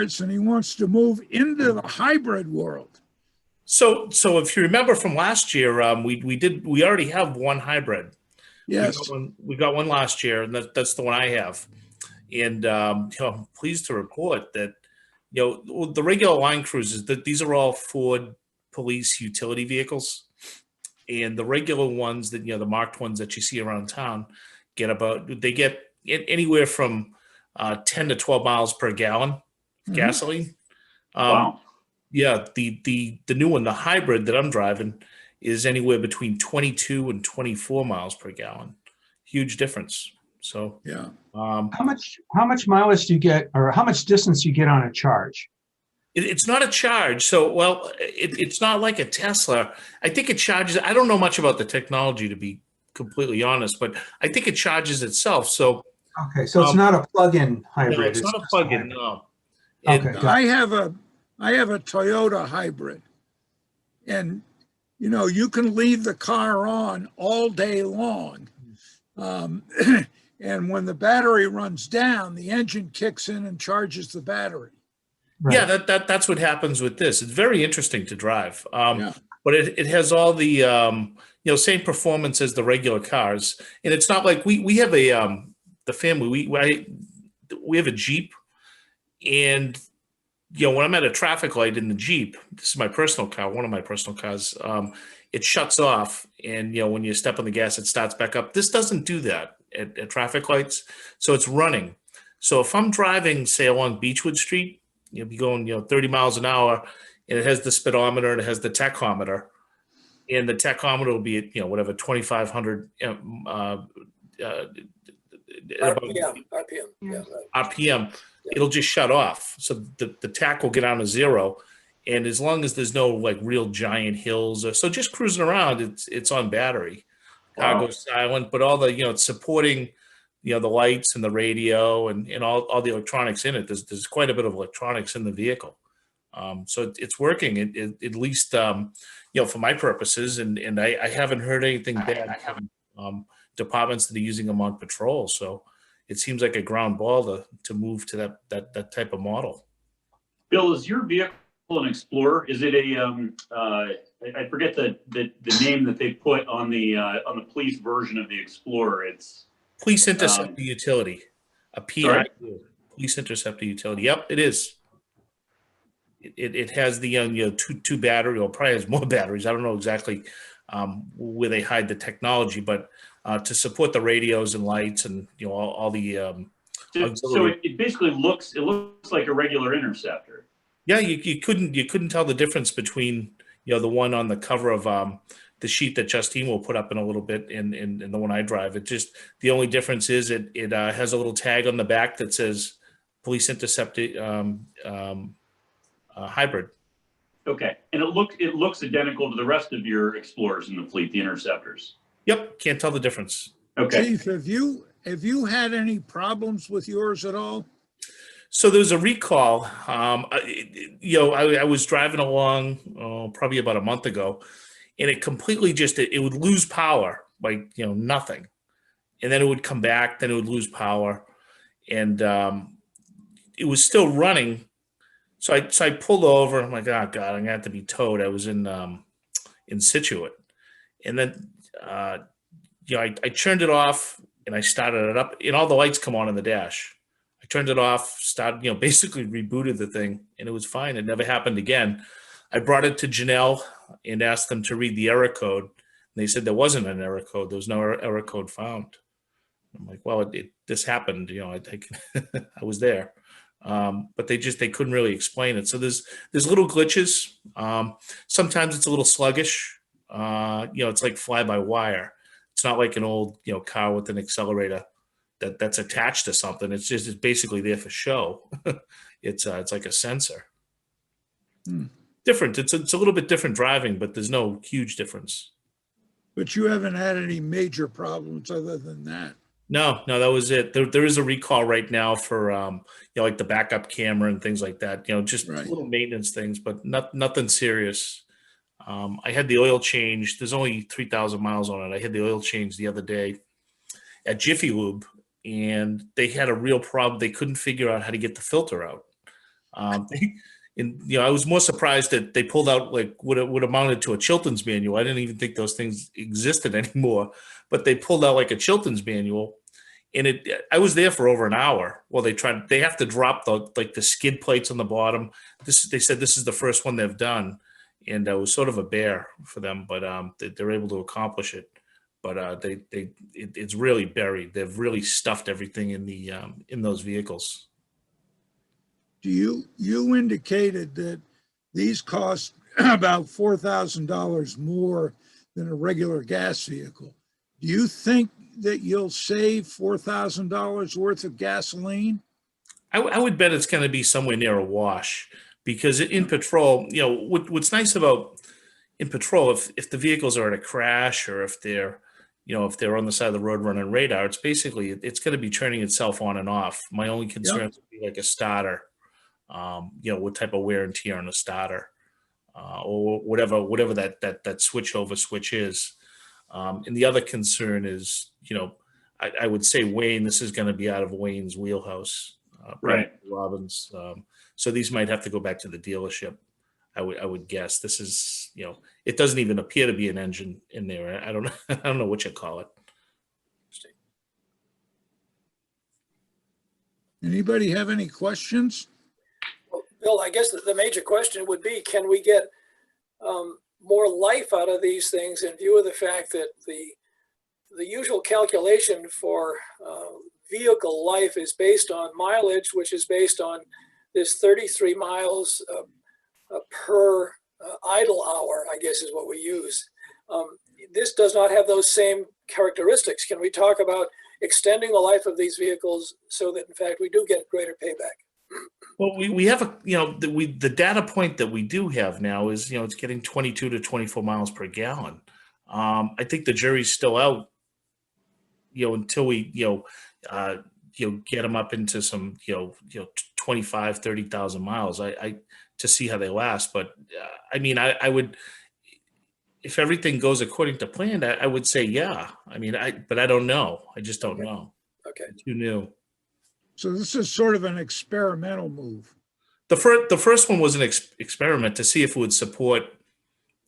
cars and he wants to move into the hybrid world. So if you remember from last year, we already have one hybrid. Yes. We got one last year, and that's the one I have. And I'm pleased to report that the regular line cruisers, that these are all Ford police utility vehicles, and the regular ones that the marked ones that you see around town get anywhere from 10 to 12 miles per gallon gasoline. Wow. Yeah, the new one, the hybrid that I'm driving, is anywhere between 22 and 24 miles per gallon. Huge difference. So yeah. How much mileage do you get, or how much distance you get on a charge? It's not a charge. So, it's not like a Tesla. I think it charges. I don't know much about the technology, to be completely honest, but I think it charges itself. So, okay, so it's not a plug-in hybrid. No, it's not a plug-in. No. Okay, I have a Toyota hybrid, and you can leave the car on all day long, and when the battery runs down, the engine kicks in and charges the battery. Right. Yeah, that's what happens with this. It's very interesting to drive, Yeah. but it has all the same performance as the regular cars, and it's not like we have the family we have a Jeep, and when I'm at a traffic light in the Jeep, this is my personal car, one of my personal cars, it shuts off, and when you step on the gas, it starts back up. This doesn't do that at traffic lights, so it's running. So if I'm driving, say, along Beechwood Street, you'll be going 30 miles an hour, and it has the speedometer and it has the tachometer, and the tachometer will be at whatever 2,500 RPM. Yeah, right. RPM. It'll just shut off. So the tach will get down to zero. And as long as there's no like real giant hills, so just cruising around, it's on battery. Car goes silent, but all the it's supporting the lights and the radio and all the electronics in it. There's quite a bit of electronics in the vehicle. So it's working at least for my purposes, and I haven't heard anything bad from departments that are using them on patrol. So it seems like a ground ball to move to that type of model. Bill, is your vehicle an Explorer? Is it I forget the name that they put on the police version of the Explorer. It's Police Interceptor Utility, a PI, Police Interceptor Utility. Yep, it is. It has the two battery, or probably has more batteries. I don't know exactly where they hide the technology, but to support the radios and lights and all the so it basically looks like a regular Interceptor. Yeah, you couldn't tell the difference between the one on the cover of the sheet that Justine will put up in a little bit and the one I drive. It just, the only difference is it has a little tag on the back that says Police Interceptor Hybrid. Okay, and it looks identical to the rest of your Explorers in the fleet, the Interceptors. Yep, can't tell the difference. Okay. Chief, have you had any problems with yours at all? So there was a recall. I was driving along probably about a month ago, and it completely it would lose power, like nothing, and then it would come back, then it would lose power, and it was still running. So I pulled over. I'm like, oh God, I'm gonna have to be towed. I was in Situate, and then I turned it off and I started it up, and all the lights come on in the dash. I turned it off, started, basically rebooted the thing, and it was fine. It never happened again. I brought it to Janelle and asked them to read the error code. And they said there wasn't an error code. There was no error code found. I'm like, well, this happened. I was there. But they couldn't really explain it. So there's little glitches. Sometimes it's a little sluggish. It's like fly by wire. It's not like an old, car with an accelerator that's attached to something. It's basically there for show. It's like a sensor. Different. It's a little bit different driving, but there's no huge difference. But you haven't had any major problems other than that. No, that was it. There is a recall right now for like the backup camera and things like that. Just little maintenance things, but nothing serious. I had the oil change. There's only 3,000 miles on it. I had the oil change the other day at Jiffy Lube, and they had a real problem. They couldn't figure out how to get the filter out. And I was more surprised that they pulled out like what amounted to a Chilton's manual. I didn't even think those things existed anymore, but they pulled out like a Chilton's manual, and I was there for over an hour. Well, they have to drop the skid plates on the bottom. They said this is the first one they've done, and it was sort of a bear for them, but they're able to accomplish it. But it's really buried. They've really stuffed everything in those vehicles. You indicated that these cost about $4,000 more than a regular gas vehicle. Do you think that you'll save $4,000 worth of gasoline? I would bet it's going to be somewhere near a wash, because in patrol, what's nice about in patrol, if the vehicles are at a crash, or if they're on the side of the road running radar, it's going to be turning itself on and off. My only concern would be like a starter. What type of wear and tear on a starter, or whatever that switch is. And the other concern is, I would say Wayne, this is going to be out of Wayne's wheelhouse, Right. Robbins. So these might have to go back to the dealership. I would guess this is, it doesn't even appear to be an engine in there. I don't know. I don't know what you call it. Anybody have any questions? Well, Bill, I guess the major question would be, can we get more life out of these things in view of the fact that the usual calculation for vehicle life is based on mileage, which is based on this 33 miles per idle hour, I guess is what we use. This does not have those same characteristics. Can we talk about extending the life of these vehicles so that in fact we do get greater payback? Well, we have the data point that we do have now is, it's getting 22 to 24 miles per gallon. I think the jury's still out, until we, get them up into some, 25, 30,000 miles, to see how they last. But I would, if everything goes according to plan, I would say, yeah. But I don't know. I just don't know. Okay. It's too new. So this is sort of an experimental move. The first one was an experiment to see if it would support,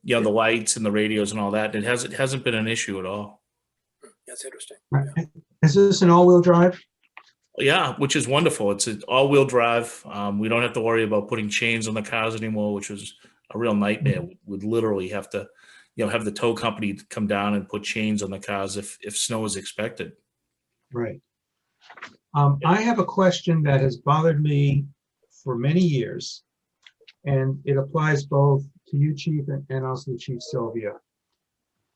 the lights and the radios and all that. It hasn't been an issue at all. That's interesting. Right. Is this an all-wheel drive? Yeah, which is wonderful. It's an all-wheel drive. We don't have to worry about putting chains on the cars anymore, which was a real nightmare. We'd literally have to, have the tow company come down and put chains on the cars if snow is expected. Right. I have a question that has bothered me for many years, and it applies both to you, Chief, and also to Chief Sylvia.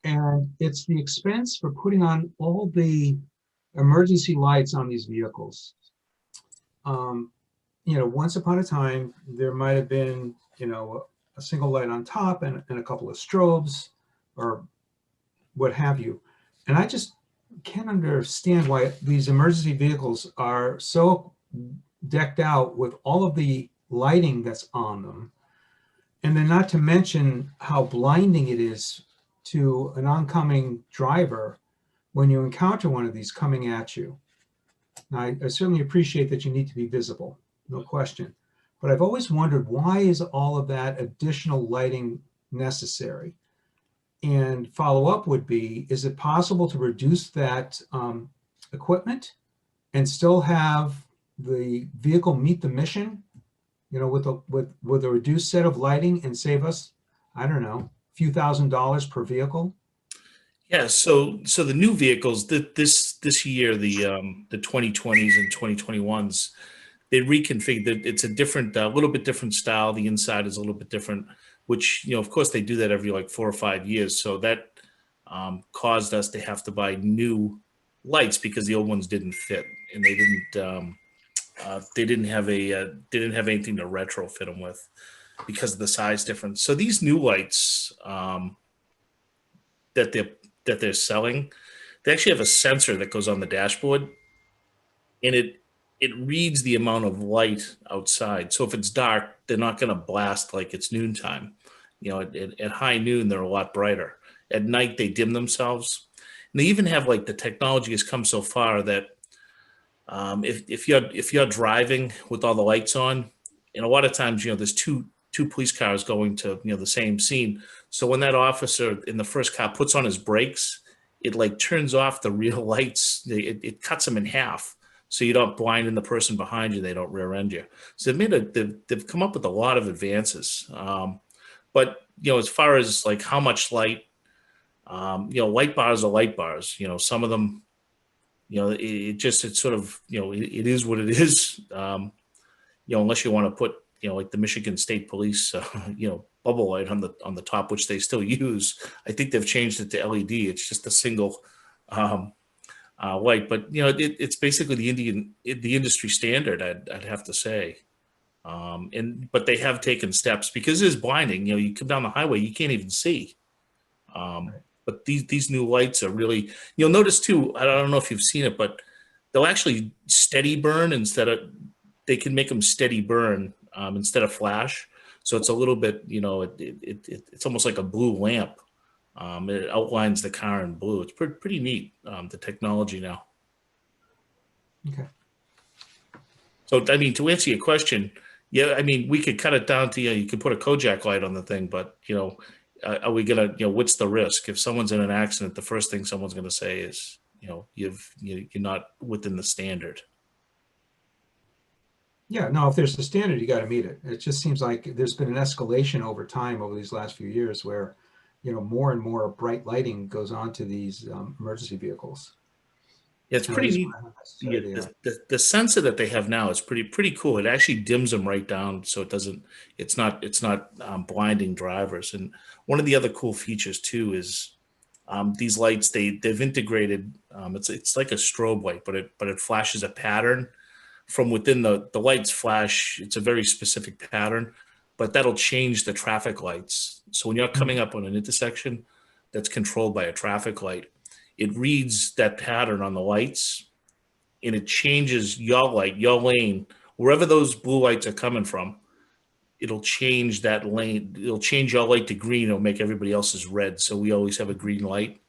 And it's the expense for putting on all the emergency lights on these vehicles. Once upon a time, there might have been, a single light on top and a couple of strobes or what have you. And I just can't understand why these emergency vehicles are so decked out with all of the lighting that's on them. And then not to mention how blinding it is to an oncoming driver when you encounter one of these coming at you. Now, I certainly appreciate that you need to be visible, no question. But I've always wondered, why is all of that additional lighting necessary? And follow-up would be, is it possible to reduce that equipment and still have the vehicle meet the mission, with a reduced set of lighting and save us, I don't know, a few $1,000s per vehicle? Yeah, so the new vehicles this year, the 2020s and 2021s, they reconfigured. It's a little bit different style. The inside is a little bit different, which of course they do that every like 4 or 5 years. So that caused us to have to buy new lights because the old ones didn't fit, and they didn't have anything to retrofit them with because of the size difference. So these new lights that they're selling, they actually have a sensor that goes on the dashboard, and it reads the amount of light outside. So if it's dark, they're not going to blast like it's noontime. At high noon, they're a lot brighter. At night, they dim themselves. And they even have the technology has come so far that if you're driving with all the lights on, And a lot of times, there's two police cars going to, the same scene. So when that officer in the first car puts on his brakes, it like turns off the rear lights. It cuts them in half. So you're not blinding the person behind you. They don't rear end you. So they've come up with a lot of advances. But, as far as like how much light, light bars are light bars. Some of them, it's sort of, it is what it is. Unless you want to put, like the Michigan State Police, bubble light on the top, which they still use. I think they've changed it to LED. It's just a single light, but it's basically the industry standard. I'd have to say, but they have taken steps because it is blinding. You come down the highway, you can't even see. But these new lights are really. You'll notice too. I don't know if you've seen it, but they'll actually steady burn instead of. They can make them steady burn instead of flash. So it's a little bit, it's almost like a blue lamp. It outlines the car in blue. It's pretty neat, the technology now. Okay. So, I mean, to answer your question, yeah, I mean, we could cut it down to, you could put a Kojak light on the thing, but, are we going to, what's the risk? If someone's in an accident, the first thing someone's going to say is, you're not within the standard. Yeah, no, if there's a standard, you got to meet it. It just seems like there's been an escalation over time over these last few years where, more and more bright lighting goes on to these emergency vehicles. Yeah, it's pretty neat. The sensor that they have now is pretty cool. It actually dims them right down, so it's not blinding drivers. And one of the other cool features too is these lights they've integrated. It's like a strobe light, but it flashes a pattern. From within the lights flash, it's a very specific pattern, but that'll change the traffic lights. So when you're coming up on an intersection that's controlled by a traffic light, it reads that pattern on the lights and it changes your light, your lane, wherever those blue lights are coming from, it'll change that lane. It'll change your light to green. It'll make everybody else's red. So we always have a green light.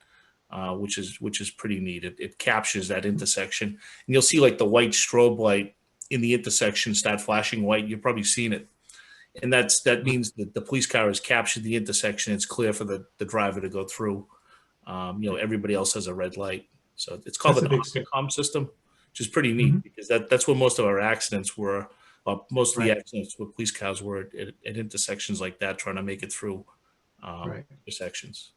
Which is pretty neat. It captures that intersection, and you'll see like the white strobe light in the intersection start flashing white. You've probably seen it, and that means that the police car has captured the intersection. It's clear for the driver to go through. Everybody else has a red light, so it's called an Opticom system, which is pretty neat because that's where most of our accidents were. Most of the accidents with police cars were at intersections like that, trying to make it through intersections.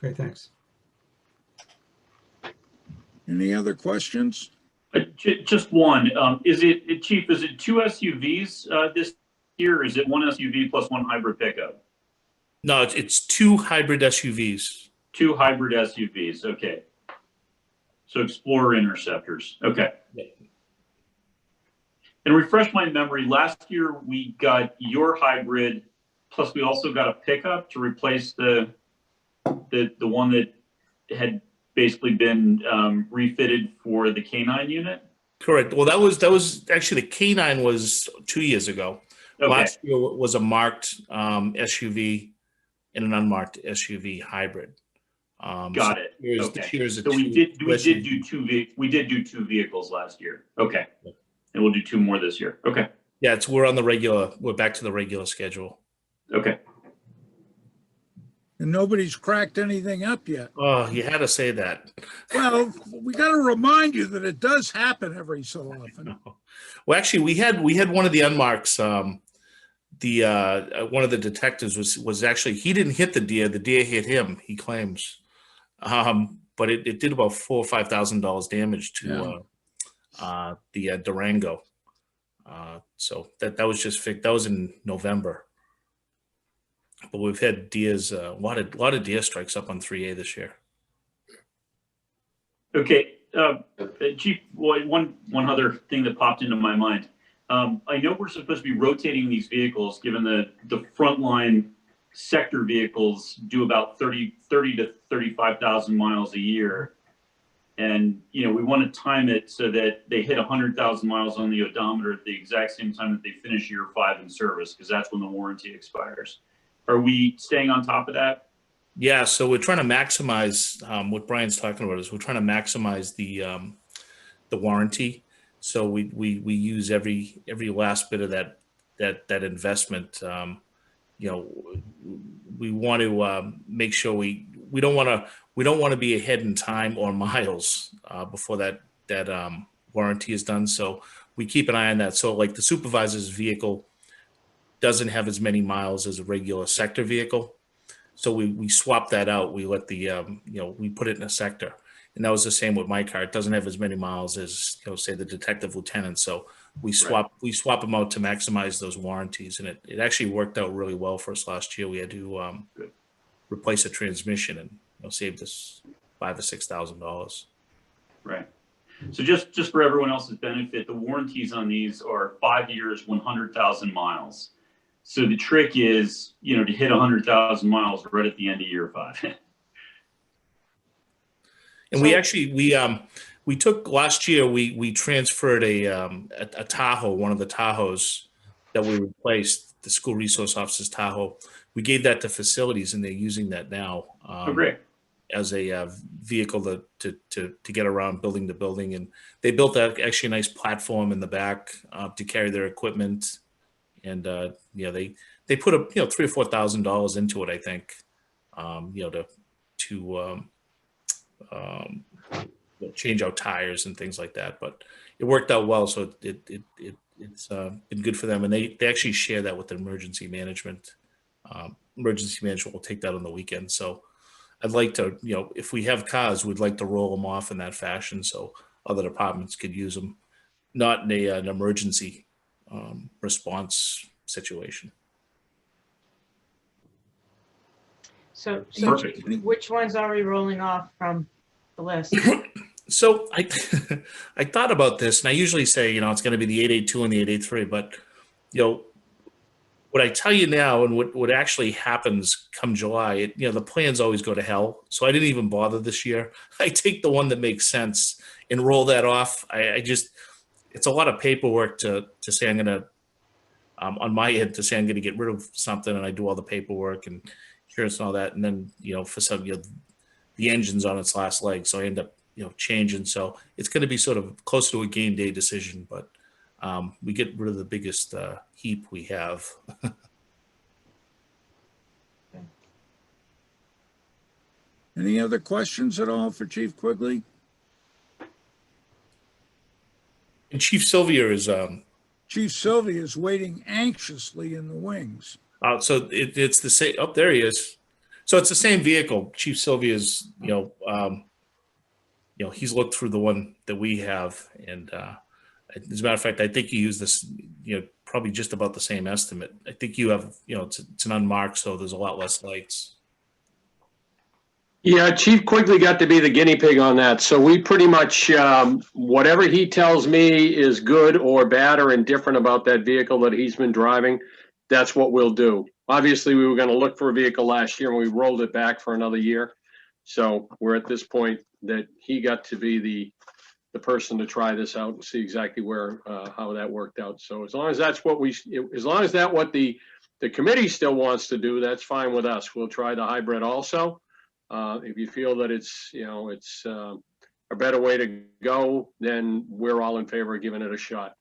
Great, thanks. Any other questions? Just one. Chief, is it two SUVs this year, or is it one SUV plus one hybrid pickup? No, it's two hybrid SUVs. Two hybrid SUVs, okay. So Explorer Interceptors, okay. Yeah. And refresh my memory, last year we got your hybrid, plus we also got a pickup to replace the one that had basically been refitted for the K9 unit? Correct. Well, that was actually the K9 was 2 years ago. Okay. Last year was a marked SUV and an unmarked SUV hybrid. Got it. Okay. So we did do two vehicles last year. Okay. Yeah. And we'll do two more this year. Okay. Yeah, we're back to the regular schedule. Okay. And nobody's cracked anything up yet. Oh, you had to say that. Well, we got to remind you that it does happen every so often. Well, actually, we had one of the unmarks. One of the detectives was actually, he didn't hit the deer. The deer hit him. He claims, but it did about $4,000 or $5,000 damage to the Durango. So that was just fixed. That was in November. But we've had deers, a lot of deer strikes up on 3A this year. Okay, Chief, one other thing that popped into my mind. I know we're supposed to be rotating these vehicles, given the frontline sector vehicles do about 30 to 35,000 miles a year. And, we want to time it so that they hit 100,000 miles on the odometer at the exact same time that they finish year 5 in service, because that's when the warranty expires. Are we staying on top of that? Yeah, so we're trying to maximize what Brian's talking about is we're trying to maximize the warranty. So we use every last bit of that investment. You know, we want to make sure we don't want to be ahead in time or miles before that warranty is done. So we keep an eye on that. So like the supervisor's vehicle doesn't have as many miles as a regular sector vehicle. So we swap that out. We let the, we put it in a sector. And that was the same with my car. It doesn't have as many miles as, say the detective lieutenant. So we swap them out to maximize those warranties. And it actually worked out really well for us last year. We had to replace a transmission and saved us $5,000 or $6,000. Right. So just for everyone else's benefit, the warranties on these are 5 years, 100,000 miles. So the trick is, to hit 100,000 miles right at the end of year 5. And we took last year, we transferred a Tahoe, one of the Tahoes that we replaced, the school resource officer's Tahoe. We gave that to facilities and they're using that now. Oh, great. As a vehicle to get around building to building. And they built actually a nice platform in the back to carry their equipment. And they put up $3,000 or $4,000 into it, I think, to change out tires and things like that. But it worked out well, so it's been good for them. And they actually share that with the emergency management. Emergency management will take that on the weekend. So I'd like to, if we have cars, we'd like to roll them off in that fashion so other departments could use them, not in an emergency response situation. So Perfect. which ones are we rolling off from the list? So I thought about this, and I usually say, it's going to be the 882 and the 883, but, what I tell you now and what actually happens come July, the plans always go to hell. So I didn't even bother this year. I take the one that makes sense and roll that off. It's a lot of paperwork to say I'm going to, on my end, to say I'm going to get rid of something, and I do all the paperwork and insurance and all that. And then, for some, the engine's on its last leg. So I end up, changing. So it's going to be sort of close to a game day decision, but we get rid of the biggest heap we have. Any other questions at all for Chief Quigley? And Chief Sylvia is Chief Sylvia is waiting anxiously in the wings. so it's the same. Oh, there he is. So it's the same vehicle. Chief Sylvia's, he's looked through the one that we have, and as a matter of fact, I think you use this, probably just about the same estimate. I think you have, it's an unmarked, so there's a lot less lights. Yeah, Chief Quigley got to be the guinea pig on that. So we pretty much, whatever he tells me is good or bad or indifferent about that vehicle that he's been driving, that's what we'll do. Obviously, we were going to look for a vehicle last year and we rolled it back for another year. So we're at this point that he got to be the person to try this out and see exactly where, how that worked out. So as long as that's what what the committee still wants to do, that's fine with us. We'll try the hybrid also. If you feel that it's a better way to go, then we're all in favor of giving it a shot.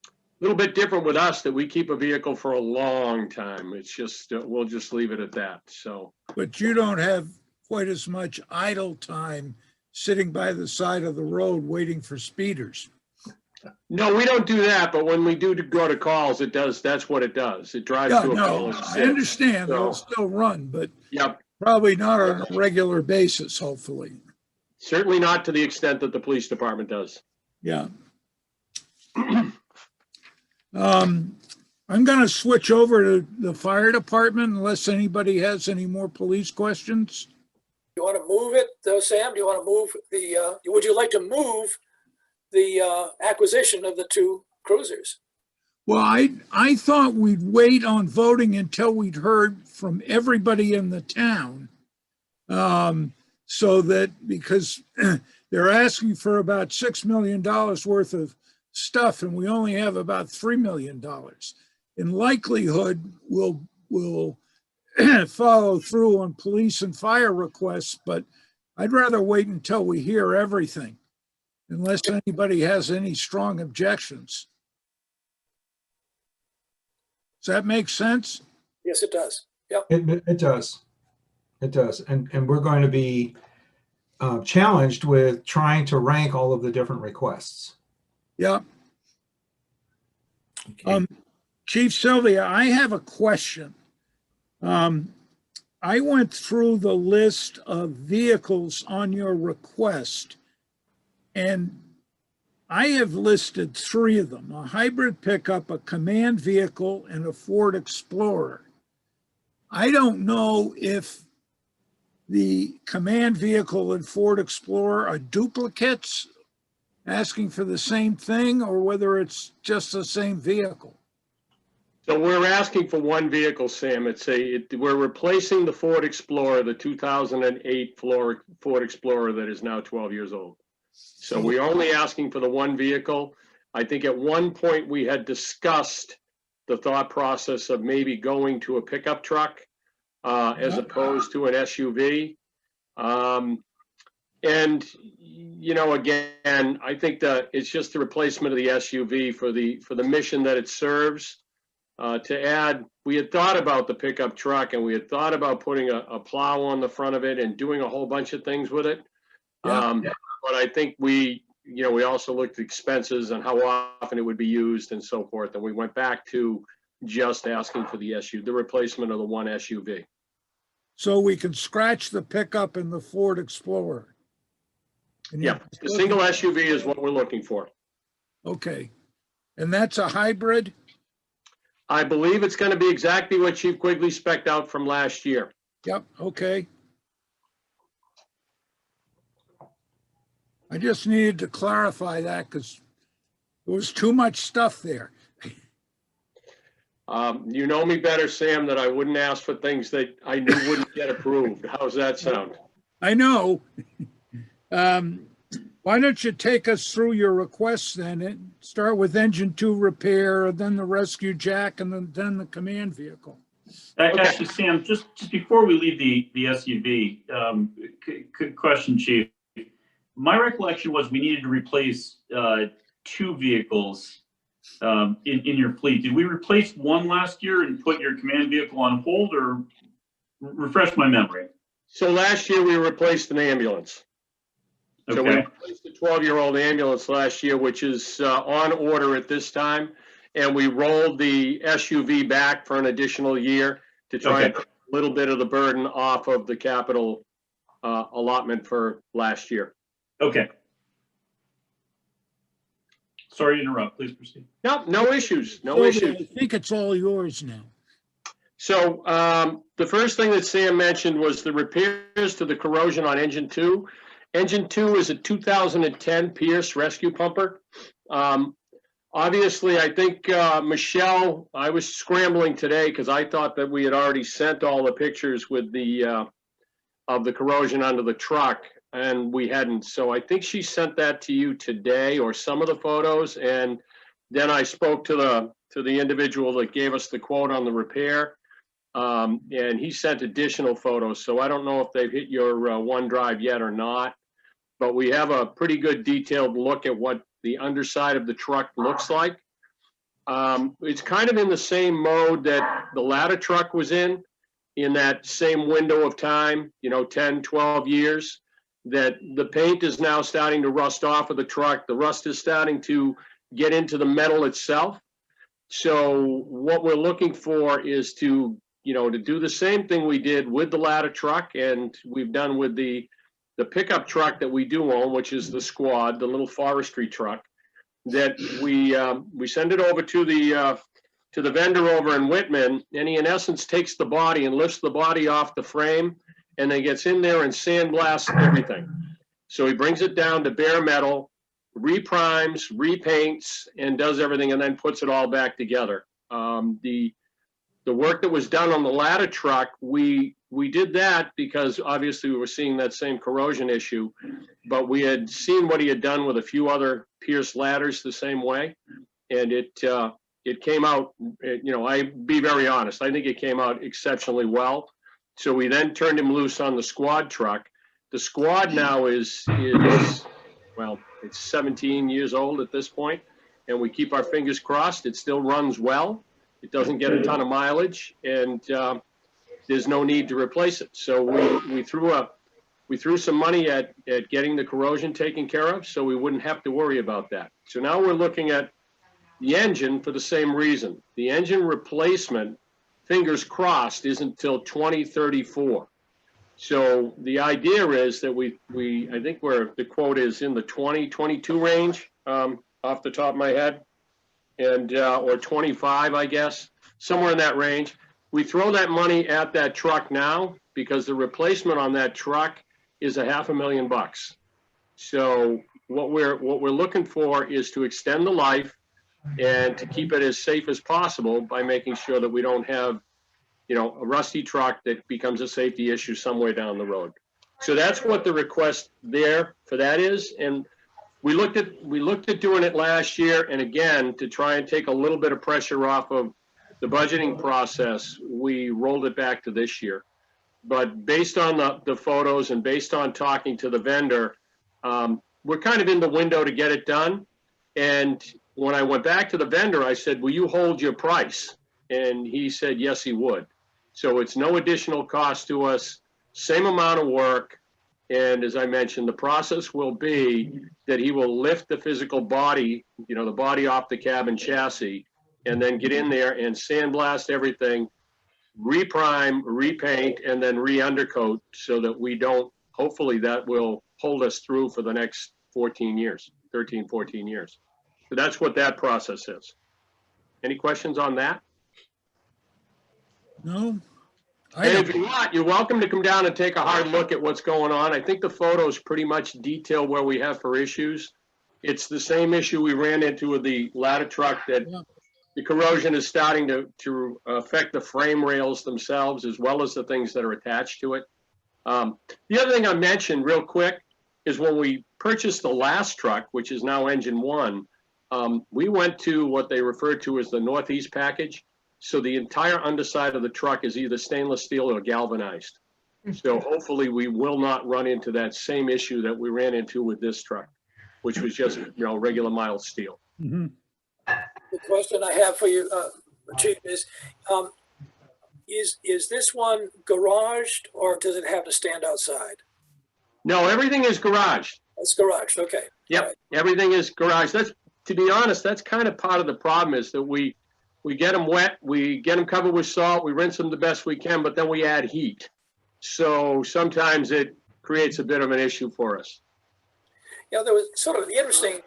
A little bit different with us that we keep a vehicle for a long time. It's just, we'll just leave it at that. So, But you don't have quite as much idle time sitting by the side of the road waiting for speeders. no, we don't do that. But when we do go to calls, it does. That's what it does. It drives to a call. And I sits. understand So, they'll still run, but yep. probably not on a regular basis, hopefully. Certainly not to the extent that the police department does. Yeah. I'm going to switch over to the fire department unless anybody has any more police questions. You want to move it, Sam? Do you want to move would you like to move the acquisition of the two cruisers? Well, I thought we'd wait on voting until we'd heard from everybody in the town. So that because they're asking for about $6 million worth of stuff and we only have about $3 million. In likelihood, we'll follow through on police and fire requests, but I'd rather wait until we hear everything. unless anybody has any strong objections. Does that make sense? Yes, it does. Yep. It does. It does. And we're going to be challenged with trying to rank all of the different requests. Yeah. Okay. Chief Sylvia, I have a question. I went through the list of vehicles on your request, and I have listed 3 of them: a hybrid pickup, a command vehicle, and a Ford Explorer. I don't know if the command vehicle and Ford Explorer are duplicates asking for the same thing, or whether it's just the same vehicle. So we're asking for one vehicle, Sam. We're replacing the Ford Explorer, the 2008 Ford Explorer that is now 12 years old. So we're only asking for the one vehicle. I think at one point we had discussed the thought process of maybe going to a pickup truck as opposed to an SUV. And, you know, again, I think that it's just the replacement of the SUV for the mission that it serves. To add, we had thought about the pickup truck, and we had thought about putting a plow on the front of it and doing a whole bunch of things with it. But I think we also looked at expenses and how often it would be used and so forth. And we went back to just asking for the replacement of the one SUV. So we can scratch the pickup and the Ford Explorer. And Yeah, the single SUV is what we're looking for. Okay. And that's a hybrid? I believe it's going to be exactly what Chief Quigley spec'd out from last year. Yep, okay. I just needed to clarify that because there was too much stuff there. You know me better, Sam, that I wouldn't ask for things that I knew wouldn't get approved. How's that sound? I know. Why don't you take us through your requests then? And start with engine 2 repair, then the rescue jack, and then the command vehicle. Actually, Sam, just before we leave the SUV, question, Chief. My recollection was we needed to replace 2 vehicles in your fleet. Did we replace one last year and put your command vehicle on hold, or refresh my memory? So last year we replaced an ambulance. So we replaced a 12-year-old ambulance last year, which is on order at this time. And we rolled the SUV back for an additional year to try and take a little bit of the burden off of the capital allotment for last year. Okay. Sorry to interrupt. Please proceed. No issues. No Sylvia, issues. I think it's all yours now. So the first thing that Sam mentioned was the repairs to the corrosion on engine 2. Engine 2 is a 2010 Pierce rescue pumper. Obviously, I think Michelle, I was scrambling today because I thought that we had already sent all the pictures with of the corrosion under the truck, and we hadn't. So I think she sent that to you today, or some of the photos. And then I spoke to the individual that gave us the quote on the repair, and he sent additional photos. So I don't know if they've hit your OneDrive yet or not, but we have a pretty good detailed look at what the underside of the truck looks like. It's kind of in the same mode that the ladder truck was in that same window of time, 10, 12 years, that the paint is now starting to rust off of the truck. The rust is starting to get into the metal itself. So what we're looking for is to do the same thing we did with the ladder truck, and we've done with the pickup truck that we do own, which is the Squad, the little forestry truck, that we send it over to the vendor over in Whitman, and he in essence takes the body and lifts the body off the frame, and then gets in there and sandblasts everything. So he brings it down to bare metal, reprimes, repaints, and does everything, and then puts it all back together. The work that was done on the ladder truck, we did that because obviously we were seeing that same corrosion issue, but we had seen what he had done with a few other Pierce ladders the same way, and it came out, I be very honest, I think it came out exceptionally well. So we then turned him loose on the Squad truck. The Squad now is well, It's 17 years old at this point, and we keep our fingers crossed. It still runs well. It doesn't get a ton of mileage, and there's no need to replace it. So we threw some money at getting the corrosion taken care of, so we wouldn't have to worry about that. So now we're looking at the engine for the same reason. The engine replacement, fingers crossed, isn't till 2034. So the idea is that I think the quote is in the 2022 range, off the top of my head, and or 25, I guess, somewhere in that range. We throw that money at that truck now because the replacement on that truck is $500,000. So what we're looking for is to extend the life and to keep it as safe as possible by making sure that we don't have, you know, a rusty truck that becomes a safety issue somewhere down the road. So that's what the request there for that is. And we looked at doing it last year, and again, to try and take a little bit of pressure off of the budgeting process, we rolled it back to this year. But based on the photos and based on talking to the vendor, we're kind of in the window to get it done. And when I went back to the vendor, I said, will you hold your price? And he said, yes, he would. So it's no additional cost to us, same amount of work. And as I mentioned, the process will be that he will lift the physical body, you know, the body off the cabin chassis, and then get in there and sandblast everything, reprime, repaint, and then re-undercoat so that we don't, hopefully that will hold us through for the next 14 years, 13, 14 years. So that's what that process is. Any questions on that? No? And if you want, you're welcome to come down and take a hard look at what's going on. I think the photos pretty much detail where we have for issues. It's the same issue we ran into with the ladder truck, that the corrosion is starting to affect the frame rails themselves as well as the things that are attached to it. The other thing I mentioned real quick is when we purchased the last truck, which is now engine one, we went to what they refer to as the Northeast package. So the entire underside of the truck is either stainless steel or galvanized. So hopefully we will not run into that same issue that we ran into with this truck, which was just, you know, regular mild steel. Mm-hmm. The question I have for you, Chief, is this one garaged, or does it have to stand outside? No, everything is garaged. It's garaged, okay. Yep, Right. everything is garaged. That's, to be honest, that's kind of part of the problem, is that we get them wet, we get them covered with salt, we rinse them the best we can, but then we add heat. So sometimes it creates a bit of an issue for us. Yeah, there was sort of an interesting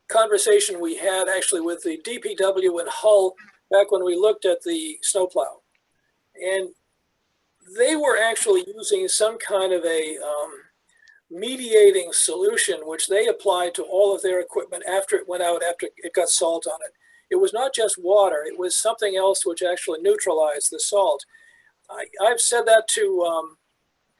conversation we had actually with the DPW in Hull back when we looked at the snowplow. And they were actually using some kind of a mediating solution, which they applied to all of their equipment after it went out, after it got salt on it. It was not just water, it was something else which actually neutralized the salt. I've said that to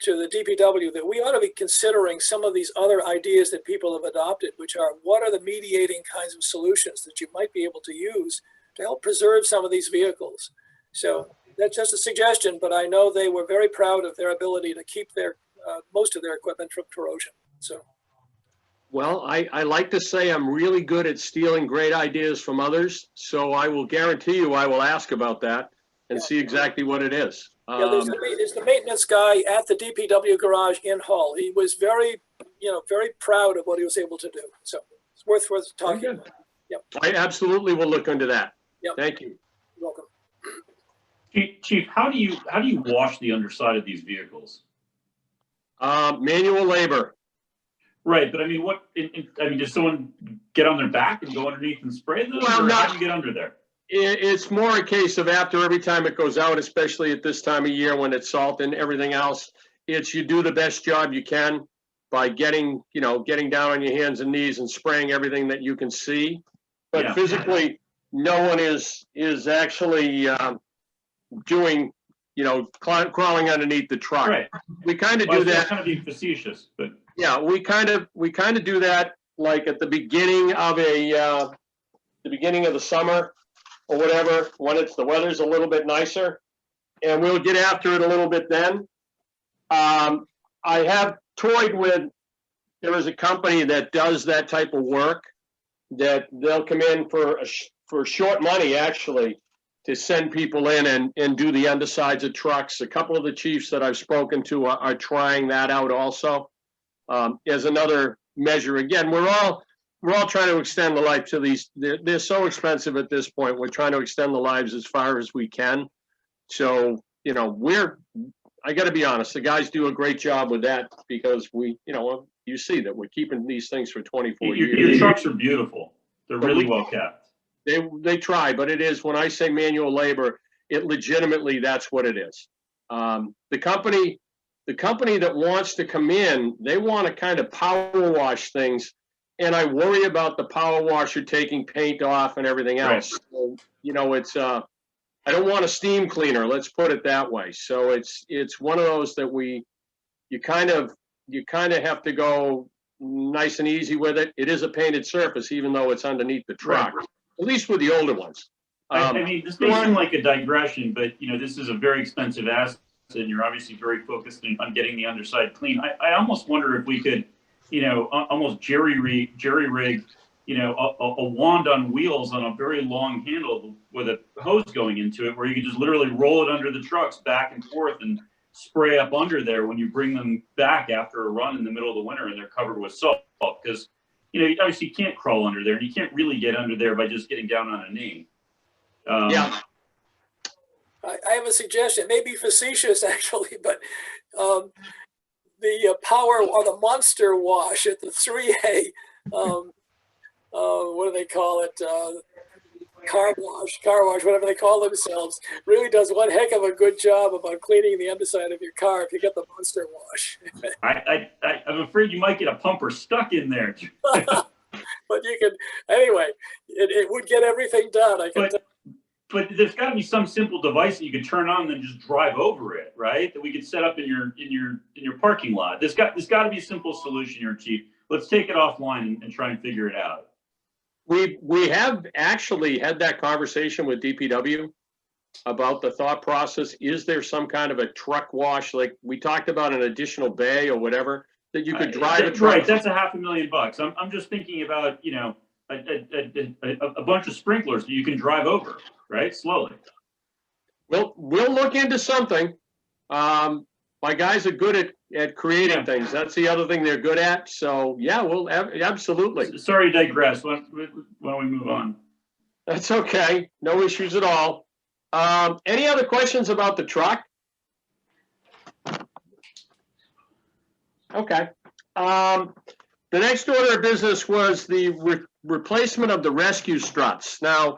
the DPW, that we ought to be considering some of these other ideas that people have adopted, which are, what are the mediating kinds of solutions that you might be able to use to help preserve some of these vehicles. So that's just a suggestion, but I know they were very proud of their ability to keep their most of their equipment from corrosion. So. Well, I like to say I'm really good at stealing great ideas from others, so I will guarantee you I will ask about that and see exactly what it is. Yeah, there's the maintenance guy at the DPW garage in Hull. He was very proud of what he was able to do. So it's worth talking about. Yep. I absolutely will look into that. Yep. Thank you. You're welcome. Chief, how do you wash the underside of these vehicles? Manual labor. Right, but I mean, does someone get on their back and go underneath and spray them? Well, or not- how do you get under there? It's more a case of after every time it goes out, especially at this time of year when it's salt and everything else, it's you do the best job you can by getting down on your hands and knees and spraying everything that you can see. But Yeah. physically, no one is actually doing, crawling underneath the truck. Right. We kind of Well, do that. kind of being facetious, but Yeah, we kind of do that like at the beginning of the beginning of the summer or whatever, when the weather's a little bit nicer, and we'll get after it a little bit then. I have toyed with there is a company that does that type of work, that they'll come in for short money, actually, to send people in and do the undersides of trucks. A couple of the chiefs that I've spoken to are trying that out also, as another measure. Again, we're all trying to extend the life to these. They're so expensive at this point. We're trying to extend the lives as far as we can. So, you know, I got to be honest, the guys do a great job with that, because you see that we're keeping these things for 24 years. Your trucks are beautiful. They're really well kept. They try, but it is, when I say manual labor, it legitimately, that's what it is. The company that wants to come in, they want to kind of power wash things, and I worry about the power washer taking paint off and everything else. Right. So, you know, it's I don't want a steam cleaner, let's put it that way. So it's one of those that you kind of have to go nice and easy with it. It is a painted surface, even though it's underneath the truck. Right. At least with the older ones. I mean, this may seem like a digression, but you know, this is a very expensive asset, and you're obviously very focused on getting the underside clean. I almost wonder if we could, you know, almost jerry rig, you know, a wand on wheels on a very long handle with a hose going into it, where you could just literally roll it under the trucks back and forth and spray up under there when you bring them back after a run in the middle of the winter and they're covered with salt. Because, you know, obviously you can't crawl under there, and you can't really get under there by just getting down on a knee. Yeah. I have a suggestion, maybe facetious actually, but the power or the monster wash at the 3A, what do they call it? Car wash, whatever they call themselves, really does one heck of a good job about cleaning the underside of your car if you get the monster wash. I'm afraid you might get a pumper stuck in there. But you can, anyway, it would get everything done. But there's got to be some simple device that you could turn on and then just drive over it, right? That we could set up in your parking lot. There's got to be a simple solution here, Chief. Let's take it offline and try and figure it out. We have actually had that conversation with DPW about the thought process. Is there some kind of a truck wash, like we talked about, an additional bay or whatever that you could drive a truck? Right, that's $500,000. I'm just thinking about, you know, a bunch of sprinklers that you can drive over, right, slowly. We'll look into something. My guys are good at creating things. That's the other thing they're good at. So yeah, we'll absolutely. Sorry to digress. Why don't we move on? That's okay. No issues at all. Any other questions about the truck? Okay. The next order of business was the replacement of the rescue struts. Now,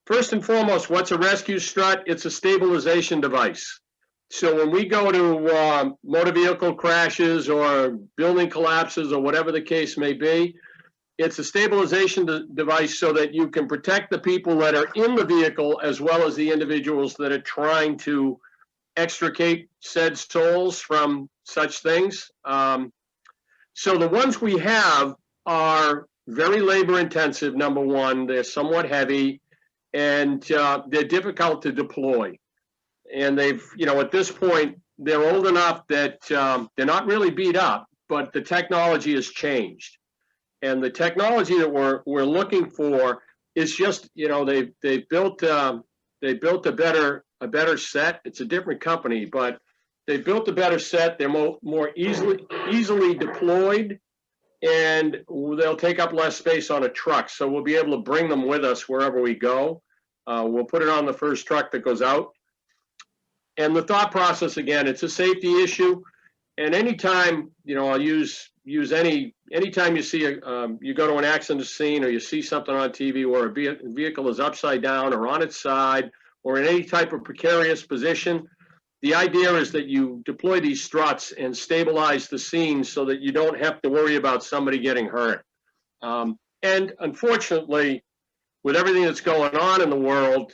first and foremost, what's a rescue strut? It's a stabilization device. So when we go to motor vehicle crashes or building collapses or whatever the case may be, it's a stabilization device so that you can protect the people that are in the vehicle as well as the individuals that are trying to extricate said souls from such things. So the ones we have are very labor intensive, number one. They're somewhat heavy, and they're difficult to deploy. And they've, you know, at this point, they're old enough that they're not really beat up, but the technology has changed. And the technology that we're looking for is just, you know, they've built a better set. It's a different company, but they built a better set. They're more easily deployed, and they'll take up less space on a truck. So we'll be able to bring them with us wherever we go. We'll put it on the first truck that goes out. And the thought process, again, it's a safety issue. And anytime, you know, I'll use anytime you see you go to an accident scene or you see something on TV where a vehicle is upside down or on its side or in any type of precarious position, the idea is that you deploy these struts and stabilize the scene so that you don't have to worry about somebody getting hurt. And unfortunately, with everything that's going on in the world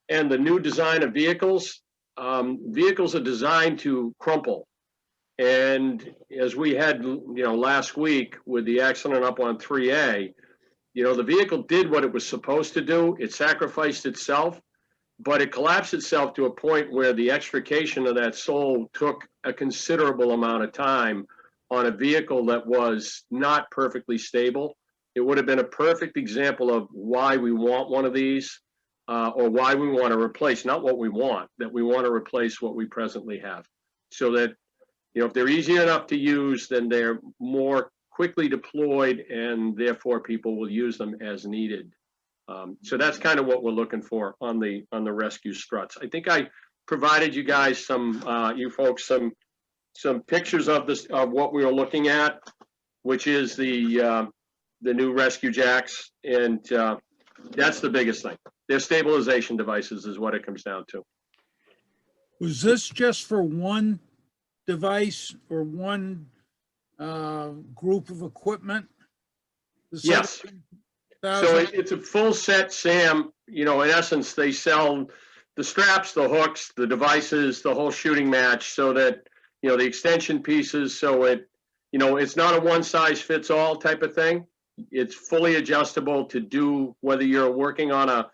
and the new design of vehicles, vehicles are designed to crumple. And as we had, you know, last week with the accident up on 3A, you know, the vehicle did what it was supposed to do. It sacrificed itself, but it collapsed itself to a point where the extrication of that soul took a considerable amount of time on a vehicle that was not perfectly stable, it would have been a perfect example of why we want one of these, or why we want to replace, not what we want, that we want to replace what we presently have. So that, if they're easy enough to use, then they're more quickly deployed, and therefore people will use them as needed. So that's kind of what we're looking for on the rescue struts. I think I provided you guys you folks some pictures of this, of what we were looking at, which is the new rescue jacks, and that's the biggest thing. They're stabilization devices is what it comes down to. Was this just for one device or one group of equipment? The Yes. 7,000? So it's a full set, Sam. In essence, they sell the straps, the hooks, the devices, the whole shooting match, so that, the extension pieces, so it's not a one size fits all type of thing. It's fully adjustable to do whether you're working on a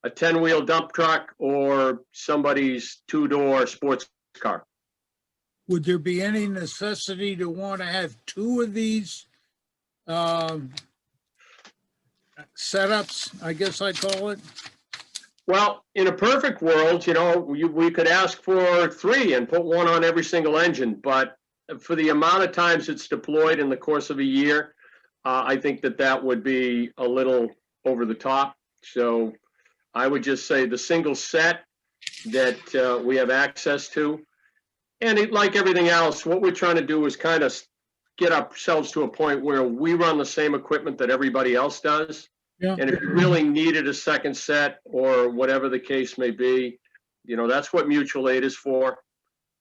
10-wheel dump truck or somebody's 2-door sports car. Would there be any necessity to want to have two of these setups, I guess I'd call it? Well, in a perfect world, we could ask for 3 and put one on every single engine, but for the amount of times it's deployed in the course of a year, I think that would be a little over the top. So I would just say the single set that we have access to, and like everything else, what we're trying to do is kind of get ourselves to a point where we run the same equipment that everybody else does. Yeah. And if you really needed a second set or whatever the case may be, that's what mutual aid is for.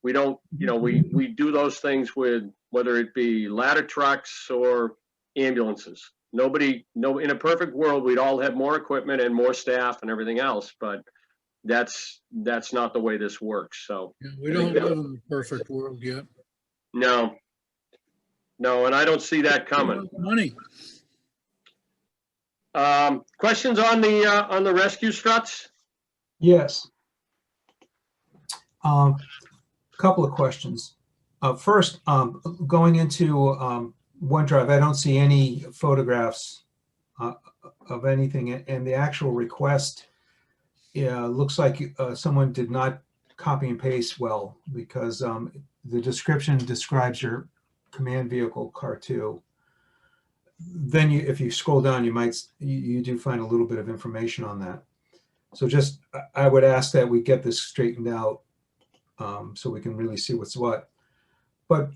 We don't, we do those things with, whether it be ladder trucks or ambulances. In a perfect world, we'd all have more equipment and more staff and everything else, but that's not the way this works. So Yeah, we don't live in the perfect world yet. no, and I don't see that coming. Money. Questions on the rescue struts? Yes. Couple of questions. First, going into OneDrive, I don't see any photographs of anything, and the actual request looks like someone did not copy and paste well, because the description describes your command vehicle Car 2. Then if you scroll down, you do find a little bit of information on that. So just, I would ask that we get this straightened out so we can really see what's what. But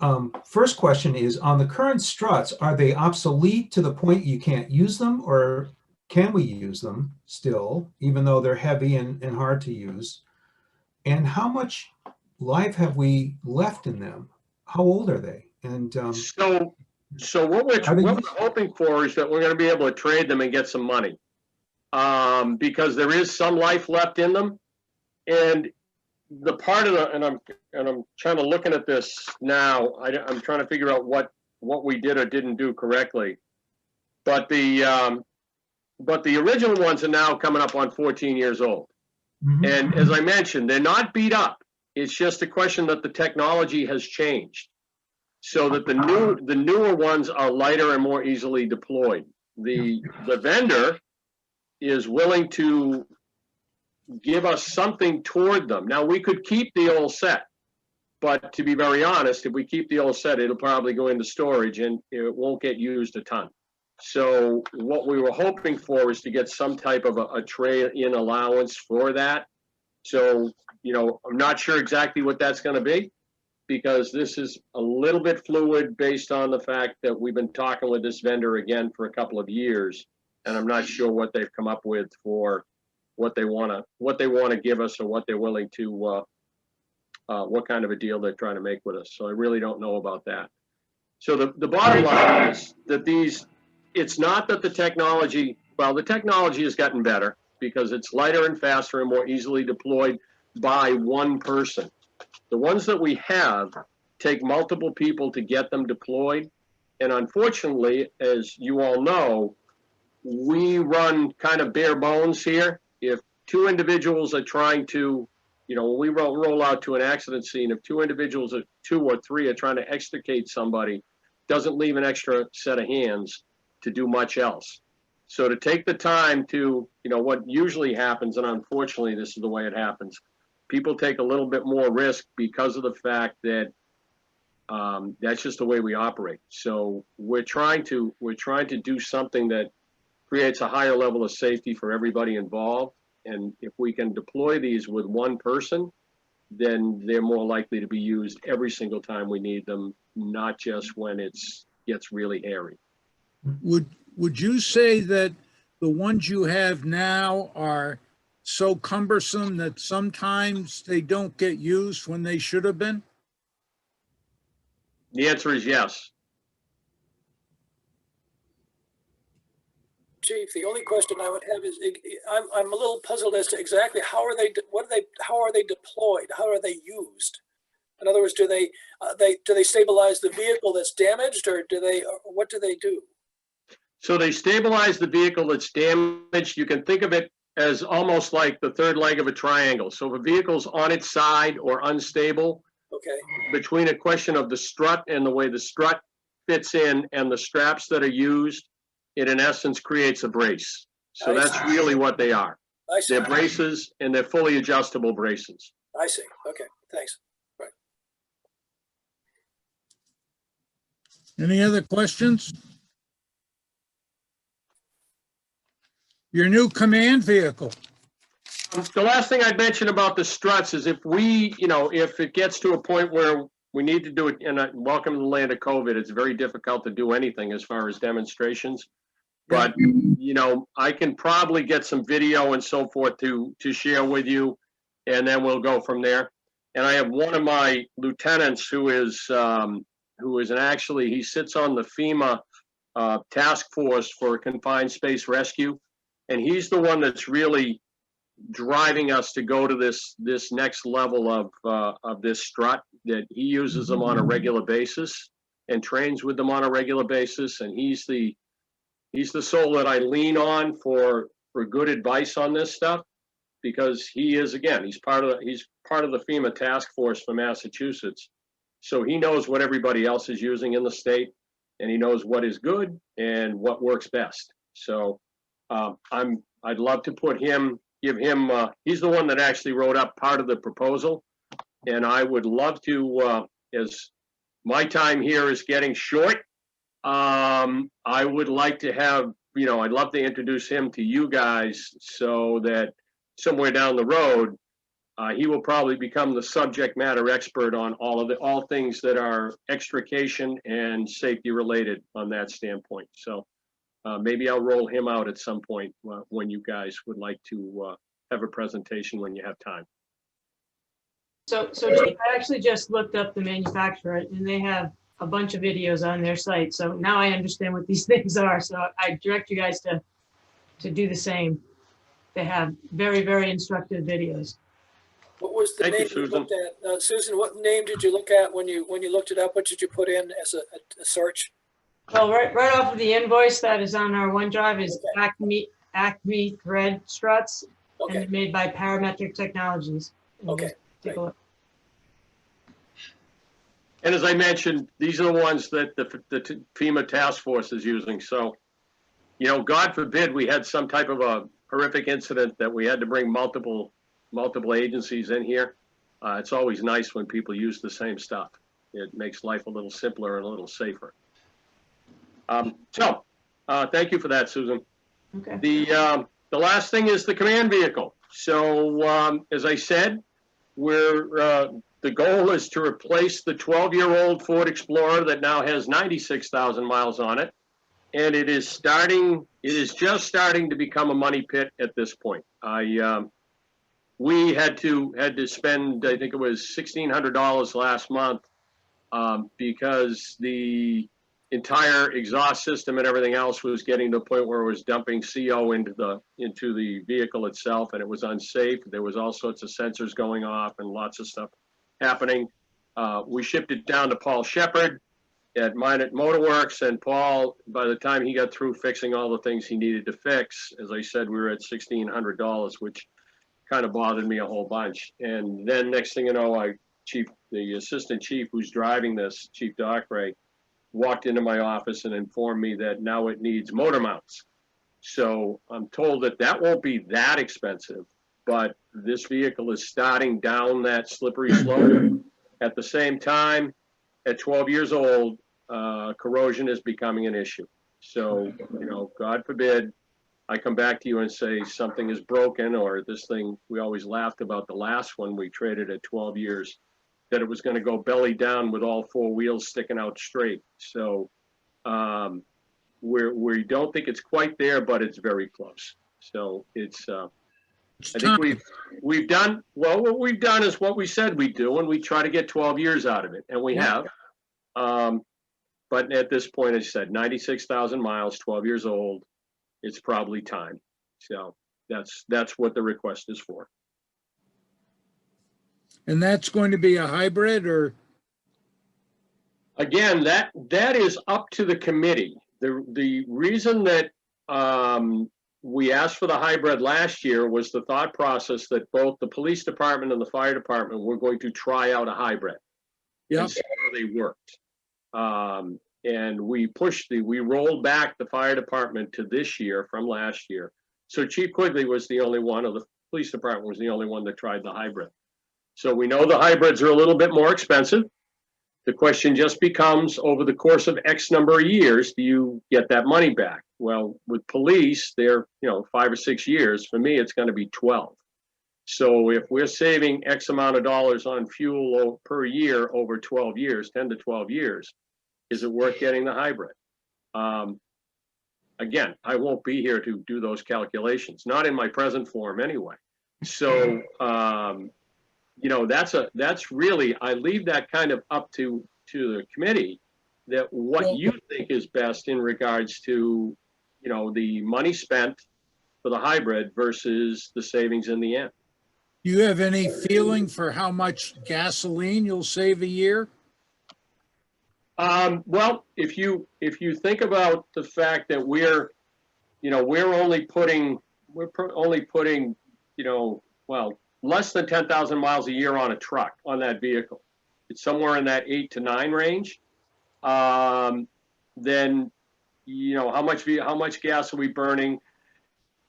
first question is, on the current struts, are they obsolete to the point you can't use them, or can we use them still, even though they're heavy and hard to use? And how much life have we left in them? How old are they? And So what we're hoping for is that we're going to be able to trade them and get some money, because there is some life left in them. And the part of and I'm trying to looking at this now. I'm trying to figure out what we did or didn't do correctly. But the original ones are now coming up on 14 years old. Mm-hmm. And as I mentioned, they're not beat up. It's just a question that the technology has changed, so that the newer ones are lighter and more easily deployed. The vendor is willing to give us something toward them. Now, we could keep the old set, but to be very honest, if we keep the old set, it'll probably go into storage and it won't get used a ton. So what we were hoping for is to get some type of a trade-in allowance for that. So, I'm not sure exactly what that's going to be, because this is a little bit fluid based on the fact that we've been talking with this vendor again for a couple of years, and I'm not sure what they've come up with for what they want to give us, or what they're willing to what kind of a deal they're trying to make with us. So I really don't know about that. So the bottom line is that it's not that the technology has gotten better, because it's lighter and faster and more easily deployed by one person. The ones that we have take multiple people to get them deployed. And unfortunately, as you all know, we run kind of bare bones here. If 2 individuals are trying to, when we roll out to an accident scene, if 2 individuals, or 2 or 3 are trying to extricate somebody, doesn't leave an extra set of hands to do much else. So to take the time to, what usually happens, and unfortunately this is the way it happens, people take a little bit more risk because of the fact that that's just the way we operate. So we're trying to do something that creates a higher level of safety for everybody involved. And if we can deploy these with one person, then they're more likely to be used every single time we need them, not just when it gets really hairy. Would you say that the ones you have now are so cumbersome that sometimes they don't get used when they should have been? The answer is yes. Chief, the only question I would have is, I'm a little puzzled as to exactly how are they deployed? How are they used? In other words, do they stabilize the vehicle that's damaged, or what do they do? So they stabilize the vehicle that's damaged. You can think of it as almost like the third leg of a triangle. So if a vehicle's on its side or unstable, Okay, between a question of the strut and the way the strut fits in and the straps that are used, it in essence creates a brace. So I that's see. really what they are. I see. They're braces, and they're fully adjustable braces. I see. Okay, thanks. Any other questions? Your new command vehicle. The last thing I'd mention about the struts is if it gets to a point where we need to do it, and welcome to the land of COVID, it's very difficult to do anything as far as demonstrations. But, I can probably get some video and so forth to share with you, and then we'll go from there. And I have one of my lieutenants who is actually, he sits on the FEMA task force for confined space rescue. And he's the one that's really driving us to go to this next level of this strut, that he uses them on a regular basis and trains with them on a regular basis. And he's the soul that I lean on for good advice on this stuff, because he's part of the FEMA task force for Massachusetts. So he knows what everybody else is using in the state, and he knows what is good and what works best. So I'd love to give him, he's the one that actually wrote up part of the proposal. And I would love to, as my time here is getting short, I would like to have, I'd love to introduce him to you guys, so that somewhere down the road, he will probably become the subject matter expert on all things that are extrication and safety related on that standpoint. So maybe I'll roll him out at some point when you guys would like to have a presentation when you have time. So Chief, I actually just looked up the manufacturer, and they have a bunch of videos on their site. So now I understand what these things are. So I direct you guys to do the same. They have very, very instructive videos. What was the Thank you, name you Susan. looked at? Susan, what name did you look at when you looked it up? What did you put in as a search? Well, right off of the invoice that is on our OneDrive is Acme thread struts, and Okay, they're made by Parametric Technologies. And okay, just take a look. And as I mentioned, these are the ones that the FEMA task force is using. So, God forbid we had some type of a horrific incident that we had to bring multiple agencies in here. It's always nice when people use the same stuff. It makes life a little simpler and a little safer. Thank you for that, Susan. Okay. The last thing is the command vehicle. So as I said, the goal is to replace the 12-year-old Ford Explorer that now has 96,000 miles on it, and it is just starting to become a money pit at this point. We had to spend, I think it was $1,600 last month, because the entire exhaust system and everything else was getting to the point where it was dumping CO into the vehicle itself, and it was unsafe. There was all sorts of sensors going off and lots of stuff happening. We shipped it down to Paul Shepard at Minot Motorworks, and Paul, by the time he got through fixing all the things he needed to fix, as I said, we were at $1,600, which kind of bothered me a whole bunch. And then next thing you know, the assistant chief who's driving this, Chief Dockray, walked into my office and informed me that now it needs motor mounts. So I'm told that that won't be that expensive, but this vehicle is starting down that slippery slope. At the same time, at 12 years old, corrosion is becoming an issue. So, you know, God forbid I come back to you and say something is broken, or this thing, we always laughed about the last one we traded at 12 years, that it was going to go belly down with all four wheels sticking out straight. So we don't think it's quite there, but it's very close. So it's, I think we've done, well, what we've done is what we said we'd do, and we try to get 12 years out of it, and we have. But at this point, as I said, 96,000 miles, 12 years old, it's probably time. So that's what the request is for. And that's going to be a hybrid, or? Again, that is up to the committee. The reason that we asked for the hybrid last year was the thought process that both the police department and the fire department were going to try out a hybrid. Yeah. And see how they worked. And we rolled back the fire department to this year from last year. So Chief Quigley was the only one, or the police department was the only one that tried the hybrid. So we know the hybrids are a little bit more expensive. The question just becomes, over the course of X number of years, do you get that money back? Well, with police, they're, 5 or 6 years. For me, it's going to be 12. So if we're saving X amount of dollars on fuel per year over 12 years, 10 to 12 years, is it worth getting the hybrid? Again, I won't be here to do those calculations, not in my present form anyway. So, that's really, I leave that kind of up to the committee, that what you think is best in regards to, the money spent for the hybrid versus the savings in the end. Do you have any feeling for how much gasoline you'll save a year? Well, if you think about the fact that we're only putting, less than 10,000 miles a year on a truck, on that vehicle. It's somewhere in that 8 to 9 range. Then, how much gas are we burning?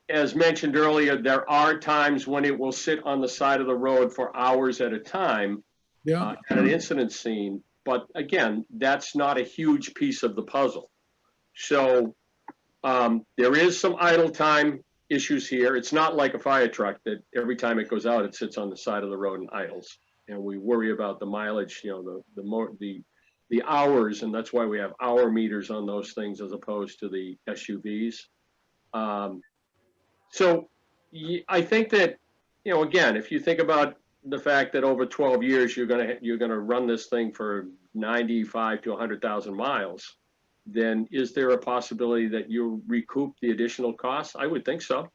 As mentioned earlier, there are times when it will sit on the side of the road for hours at a time at an incident scene. But again, that's not a huge piece of the puzzle. So there is some idle time issues here. It's not like a fire truck that every time it goes out, it sits on the side of the road and idles. And we worry about the mileage, the hours, and that's why we have hour meters on those things as opposed to the SUVs. So I think that, again, if you think about the fact that over 12 years you're gonna run this thing for 95 to 100,000 miles, then is there a possibility that you recoup the additional costs? I would think so.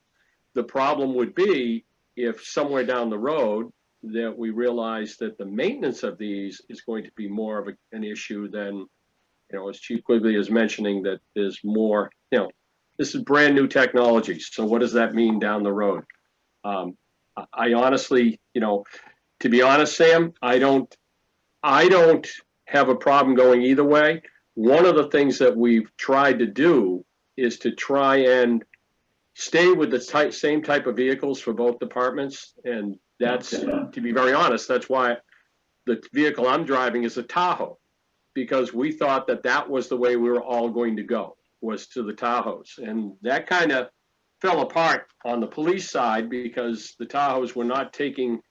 The problem would be if somewhere down the road that we realize that the maintenance of these is going to be more of an issue than, as Chief Quigley is mentioning, that there's more, this is brand new technology. So what does that mean down the road? I honestly, to be honest, Sam, I don't have a problem going either way. One of the things that we've tried to do is to try and stay with the same type of vehicles for both departments. And that's, to be very honest, that's why the vehicle I'm driving is a Tahoe, because we thought that was the way we were all going to go, was to the Tahoes. And that kind of fell apart on the police side because the Tahoes were not taking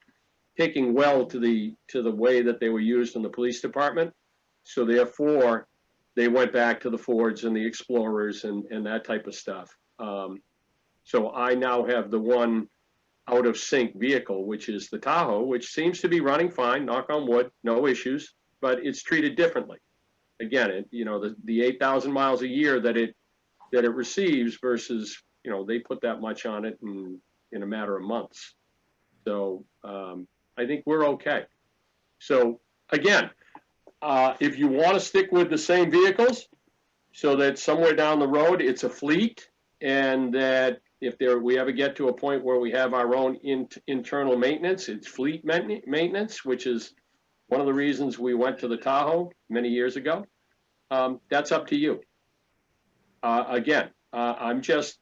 well to the way that they were used in the police department. So therefore, they went back to the Fords and the Explorers and that type of stuff. So I now have the one out of sync vehicle, which is the Tahoe, which seems to be running fine, knock on wood, no issues, but it's treated differently. Again, the 8,000 miles a year that it receives versus, they put that much on it in a matter of months. So I think we're okay. So again, if you want to stick with the same vehicles so that somewhere down the road it's a fleet, and that if we ever get to a point where we have our own internal maintenance, it's fleet maintenance, which is one of the reasons we went to the Tahoe many years ago. that's up to you. Again, I'm just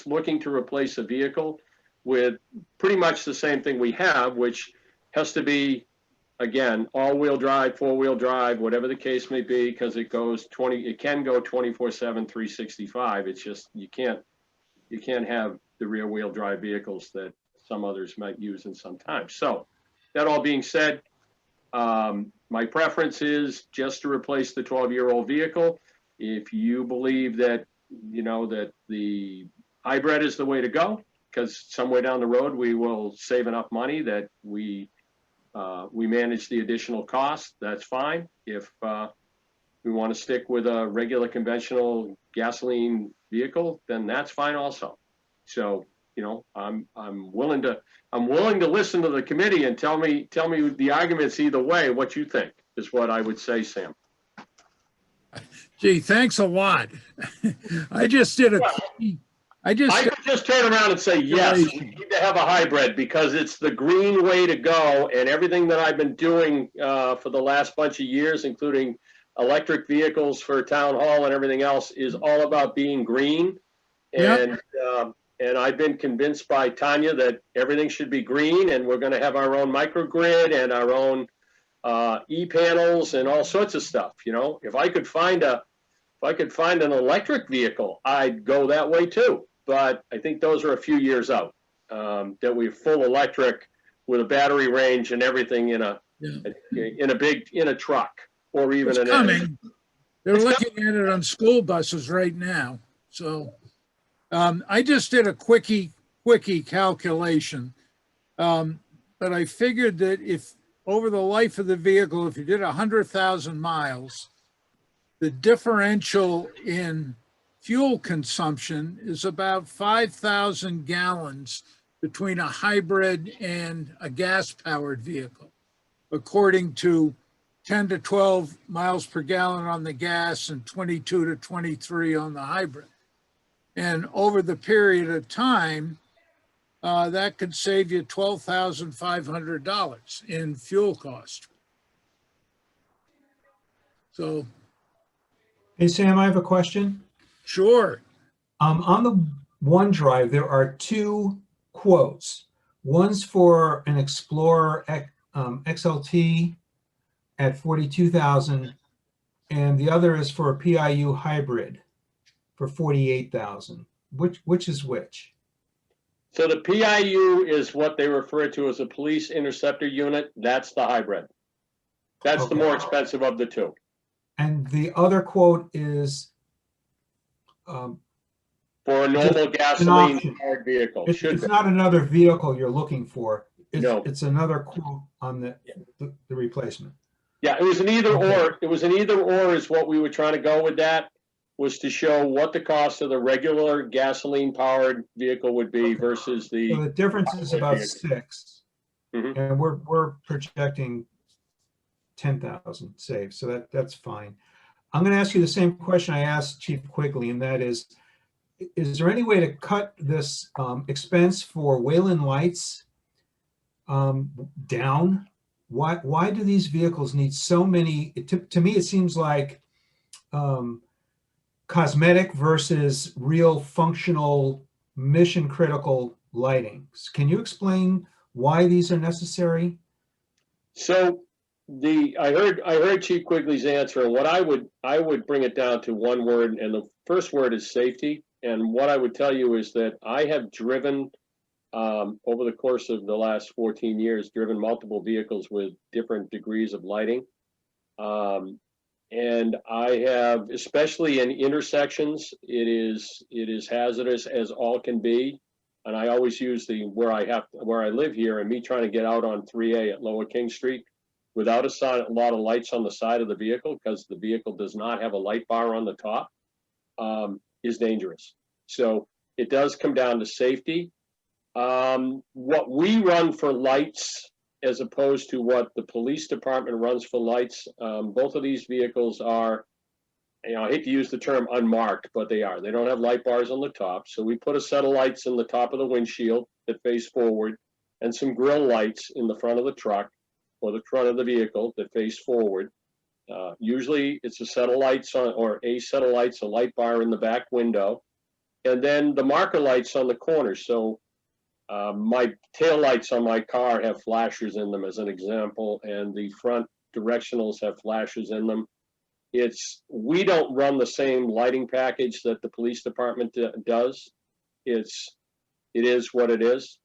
looking to replace a vehicle with pretty much the same thing we have, which has to be, again, all-wheel drive, four-wheel drive, whatever the case may be, because it can go 24/7, 365. It's just you can't have the rear-wheel drive vehicles that some others might use in some time. So that all being said, my preference is just to replace the 12-year-old vehicle. If you believe that, that the hybrid is the way to go, because somewhere down the road, we will save enough money that we manage the additional cost, that's fine. If we want to stick with a regular conventional gasoline vehicle, then that's fine also. So, I'm willing to listen to the committee and tell me the arguments either way. What you think is what I would say, Sam. Gee, thanks a lot. I could just turn around and say, yes, we need to have a hybrid because it's the green way to go. And everything that I've been doing for the last bunch of years, including electric vehicles for town hall and everything else, is all about being green. And and I've been convinced by Tanya that everything should be green, and we're going to have our own microgrid and our own e-panels and all sorts of stuff. If I could find an electric vehicle, I'd go that way too. But I think those are a few years out. That we're full electric with a battery range and everything in a truck or even it's coming. They're looking at it on school buses right now. So I just did a quickie calculation. But I figured that if over the life of the vehicle, if you did 100,000 miles, the differential in fuel consumption is about 5,000 gallons between a hybrid and a gas-powered vehicle, according to 10 to 12 miles per gallon on the gas and 22 to 23 on the hybrid. And over the period of time, that could save you $12,500 in fuel cost. So. Hey, Sam, I have a question. Sure. On the OneDrive, there are two quotes. One's for an Explorer XLT at $42,000, and the other is for a PIU hybrid for $48,000. Which is which? So the PIU is what they refer to as a police interceptor unit. That's the hybrid. That's the more expensive of the two. And the other quote is for a normal gasoline-powered vehicle. It's not another vehicle you're looking for. No. It's another quote on the replacement. Yeah, it was an either or. It was an either or is what we were trying to go with. That was to show what the cost of the regular gasoline-powered vehicle would be versus the. So the difference is about $6,000, and we're projecting 10,000 saved. So that's fine. I'm going to ask you the same question I asked Chief Quigley, and that is there any way to cut this expense for Wayland lights down? Why do these vehicles need so many? To me, it seems like cosmetic versus real functional, mission critical lighting. Can you explain why these are necessary? So I heard Chief Quigley's answer, and what I would bring it down to one word, and the first word is safety. And what I would tell you is that I have driven over the course of the last 14 years, driven multiple vehicles with different degrees of lighting. And I have, especially in intersections, it is hazardous as all can be. And I always use where I live here, and me trying to get out on 3A at Lower King Street without a lot of lights on the side of the vehicle, because the vehicle does not have a light bar on the top, is dangerous. So it does come down to safety. What we run for lights as opposed to what the police department runs for lights, both of these vehicles are, I hate to use the term unmarked, but they are. They don't have light bars on the top. So we put a set of lights in the top of the windshield that face forward and some grill lights in the front of the truck or the front of the vehicle that face forward. Usually it's a set of lights on, or a set of lights, a light bar in the back window, and then the marker lights on the corner. So my tail lights on my car have flashers in them, as an example, and the front directionals have flashers in them. We don't run the same lighting package that the police department does. It is what it is.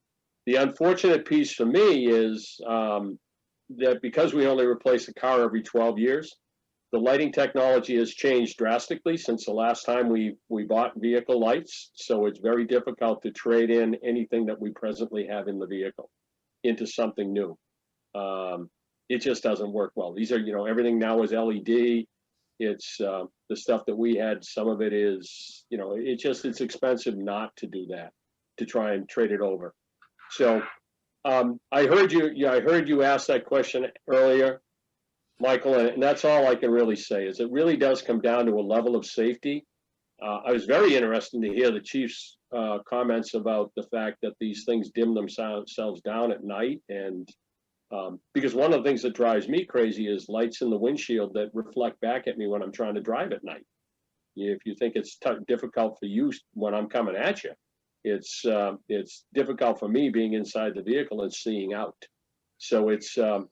The unfortunate piece for me is that because we only replace a car every 12 years, the lighting technology has changed drastically since the last time we bought vehicle lights. So it's very difficult to trade in anything that we presently have in the vehicle into something new. It just doesn't work well. These are, everything now is LED. It's the stuff that we had, some of it is, it's expensive not to do that, to try and trade it over. So I heard you ask that question earlier, Michael, and that's all I can really say is it really does come down to a level of safety. I was very interested to hear the chief's comments about the fact that these things dim themselves down at night, and because one of the things that drives me crazy is lights in the windshield that reflect back at me when I'm trying to drive at night. If you think it's difficult for you when I'm coming at you, it's difficult for me being inside the vehicle and seeing out. So it's one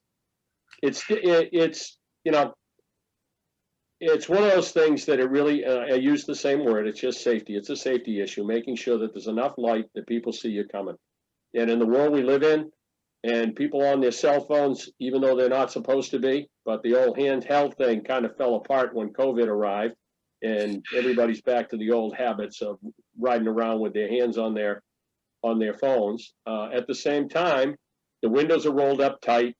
of those things that it really, I use the same word, it's just safety. It's a safety issue, making sure that there's enough light that people see you coming. And in the world we live in, and people on their cell phones, even though they're not supposed to be, but the old handheld thing kind of fell apart when COVID arrived, and everybody's back to the old habits of riding around with their hands on their phones. At the same time, the windows are rolled up tight,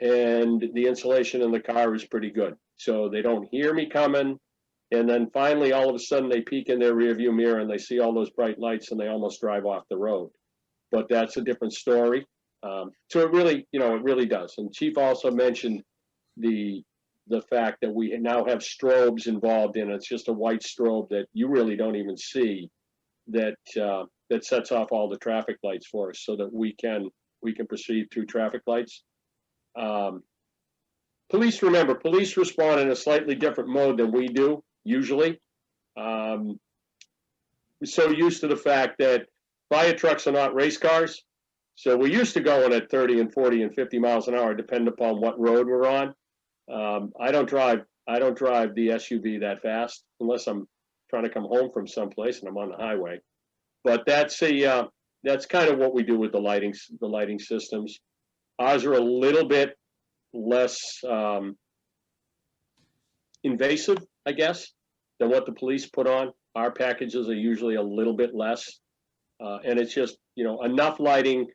and the insulation in the car is pretty good. So they don't hear me coming, and then finally, all of a sudden, they peek in their rearview mirror and they see all those bright lights, and they almost drive off the road. But that's a different story. So it really does. And Chief also mentioned the fact that we now have strobes involved in it. It's just a white strobe that you really don't even see that sets off all the traffic lights for us, so that we can proceed through traffic lights. Police respond in a slightly different mode than we do usually. We're so used to the fact that fire trucks are not race cars. So we're used to going at 30 and 40 and 50 miles an hour, depending upon what road we're on. I don't drive the SUV that fast unless I'm trying to come home from someplace and I'm on the highway. But that's kind of what we do with the lighting systems. Ours are a little bit less invasive, I guess, than what the police put on. Our packages are usually a little bit less, and it's just enough lighting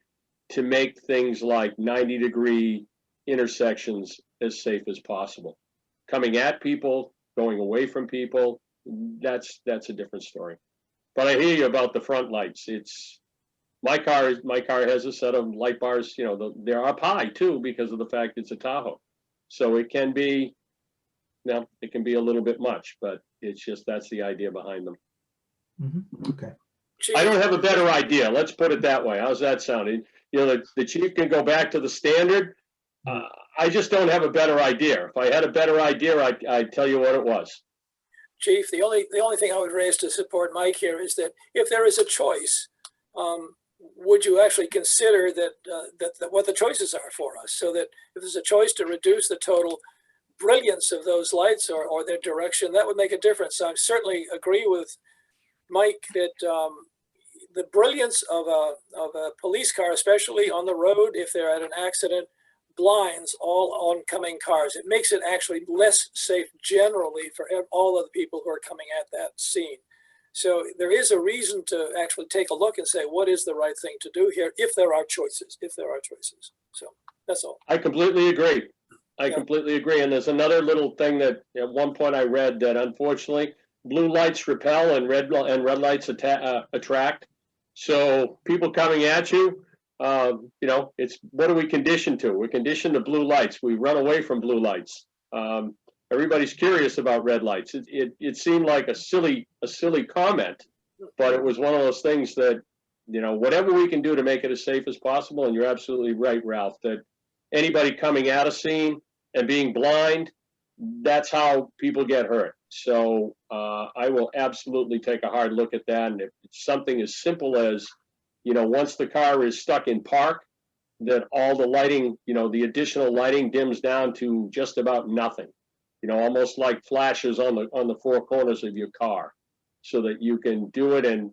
to make things like 90-degree intersections as safe as possible. Coming at people, going away from people, that's a different story. But I hear you about the front lights. My car has a set of light bars. They're up high too because of the fact it's a Tahoe. So it can be a little bit much, but it's just that's the idea behind them. Mm-hmm. Okay. Chief, I don't have a better idea. Let's put it that way. How's that sounding? The chief can go back to the standard. I just don't have a better idea. If I had a better idea, I'd tell you what it was. Chief, the only thing I would raise to support Mike here is that if there is a choice, would you actually consider that what the choices are for us, so that if there's a choice to reduce the total brilliance of those lights or their direction, that would make a difference. I certainly agree with Mike that the brilliance of a police car, especially on the road, if they're at an accident, blinds all oncoming cars. It makes it actually less safe generally for all of the people who are coming at that scene. So there is a reason to actually take a look and say, what is the right thing to do here if there are choices, So that's all. I completely agree. Completely agree. And there's another little thing that at one point I read that unfortunately blue lights repel and red lights attract. So people coming at you, it's what are we conditioned to? We're conditioned to blue lights. We run away from blue lights. Everybody's curious about red lights. It seemed like a silly comment, but it was one of those things that, whatever we can do to make it as safe as possible. And you're absolutely right, Ralph, that anybody coming at a scene and being blind, that's how people get hurt. So I will absolutely take a hard look at that. And if it's something as simple as, once the car is stuck in park, that all the lighting, the additional lighting dims down to just about nothing, almost like flashes on the four corners of your car, so that you can do it and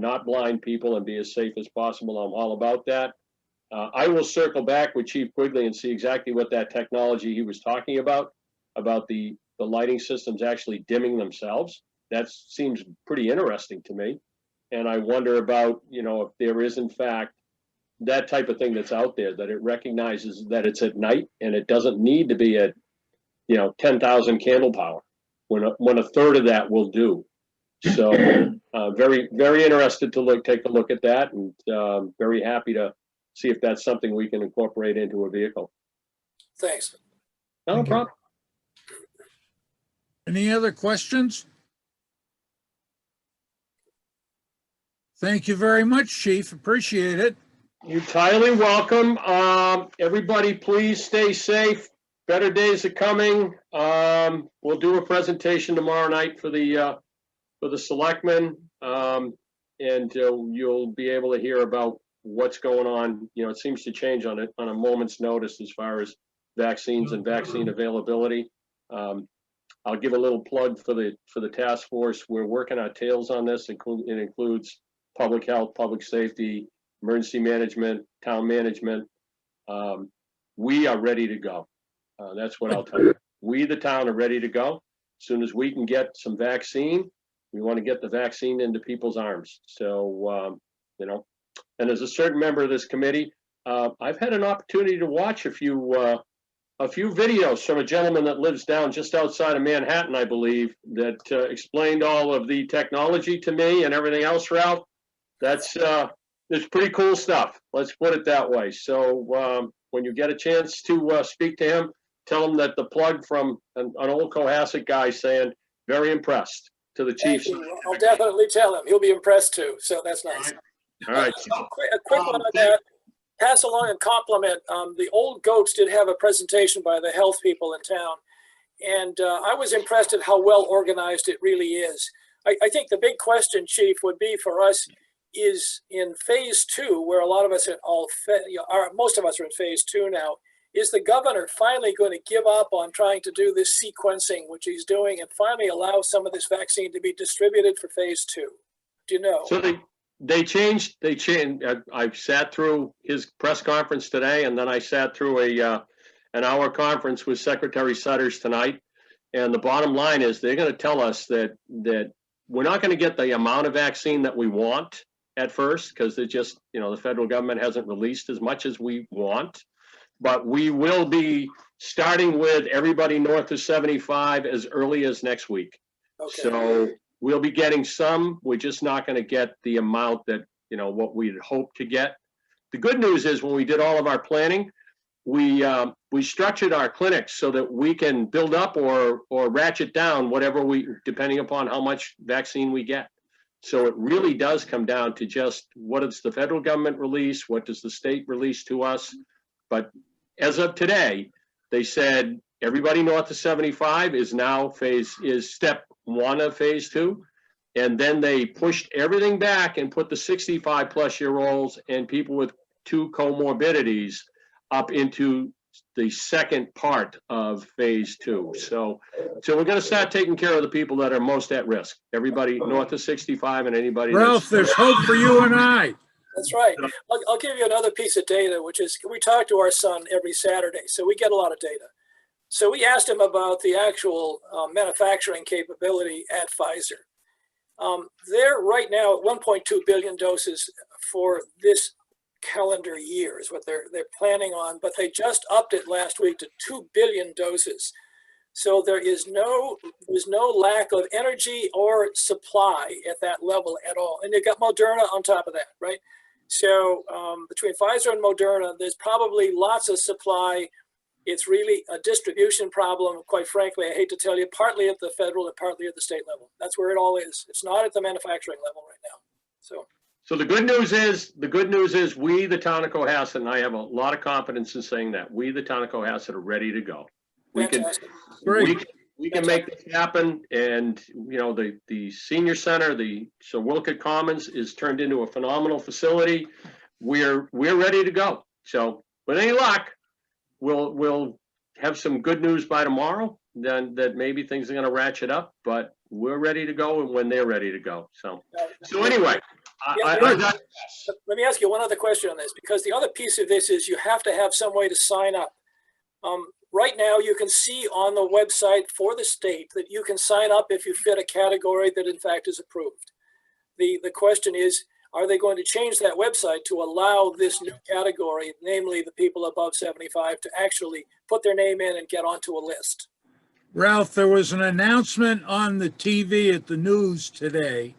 not blind people and be as safe as possible. I'm all about that. I will circle back with Chief Quigley and see exactly what that technology he was talking about the lighting systems actually dimming themselves. That seems pretty interesting to me. And I wonder about, if there is in fact that type of thing that's out there, that it recognizes that it's at night and it doesn't need to be at, 10,000 candle power when a third of that will do. So very, very interested to take a look at that, and very happy to see if that's something we can incorporate into a vehicle. Thanks. No problem. Any other questions? Thank you very much, Chief. Appreciate it. You're entirely welcome. Everybody, please stay safe. Better days are coming. We'll do a presentation tomorrow night for the selectmen, and you'll be able to hear about what's going on. It seems to change on a moment's notice as far as vaccines and vaccine availability. I'll give a little plug for the task force. We're working our tails on this. It includes public health, public safety, emergency management, town management. We are ready to go. That's what I'll tell you. We, the town, are ready to go. As soon as we can get some vaccine, we want to get the vaccine into people's arms. So, and as a certain member of this committee, I've had an opportunity to watch a few videos from a gentleman that lives down just outside of Manhattan, I believe, that explained all of the technology to me and everything else, Ralph. That's pretty cool stuff. Let's put it that way. So when you get a chance to speak to him, tell him that the plug from an old Cohasset guy saying, very impressed, to the chief. I'll definitely tell him. He'll be impressed too. So that's nice. All right. A quick one on that. Pass along a compliment. The old goats did have a presentation by the health people in town, and I was impressed at how well organized it really is. I think the big question, Chief, would be for us is in phase 2, where a lot of us most of us are in phase 2 now. Is the governor finally going to give up on trying to do this sequencing, which he's doing, and finally allow some of this vaccine to be distributed for phase 2? Do you know? So they changed. I sat through his press conference today, and then I sat through an hour conference with Secretary Sutters tonight. And the bottom line is they're going to tell us that we're not going to get the amount of vaccine that we want at first, because they just, the federal government hasn't released as much as we want. But we will be starting with everybody north of 75 as early as next week. Okay. So we'll be getting some. We're just not going to get the amount that, what we'd hoped to get. The good news is when we did all of our planning, we structured our clinics so that we can build up or ratchet down whatever depending upon how much vaccine we get. So it really does come down to just what does the federal government release, what does the state release to us. But as of today, they said everybody north of 75 is now step 1 of phase 2. And then they pushed everything back and put the 65 plus year olds and people with 2 comorbidities up into the second part of phase 2. So we're going to start taking care of the people that are most at risk. Everybody north of 65 and anybody. Ralph, there's hope for you and I. That's right. I'll give you another piece of data, which is we talk to our son every Saturday, so we get a lot of data. So we asked him about the actual manufacturing capability at Pfizer. They're right now at 1.2 billion doses for this calendar year is what they're planning on, but they just upped it last week to 2 billion doses. So there's no lack of energy or supply at that level at all. And you've got Moderna on top of that, right? So between Pfizer and Moderna, there's probably lots of supply. It's really a distribution problem, quite frankly, I hate to tell you, partly at the federal and partly at the state level. That's where it all is. It's not at the manufacturing level right now. So the good news is we, the town of Cohasset, and I have a lot of confidence in saying that, we, the town of Cohasset, are ready to go. We can, Fantastic. Great. we can make this happen. And, you know, the senior center, so Wilkett Commons is turned into a phenomenal facility. We're ready to go. So with any luck, we'll have some good news by tomorrow, then that maybe things are going to ratchet up, but we're ready to go when they're ready to go. So anyway, Let me ask you one other question on this, because the other piece of this is you have to have some way to sign up. Right now, you can see on the website for the state that you can sign up if you fit a category that in fact is approved. The question is, are they going to change that website to allow this new category, namely the people above 75, to actually put their name in and get onto a list? Ralph, there was an announcement on the TV at the news today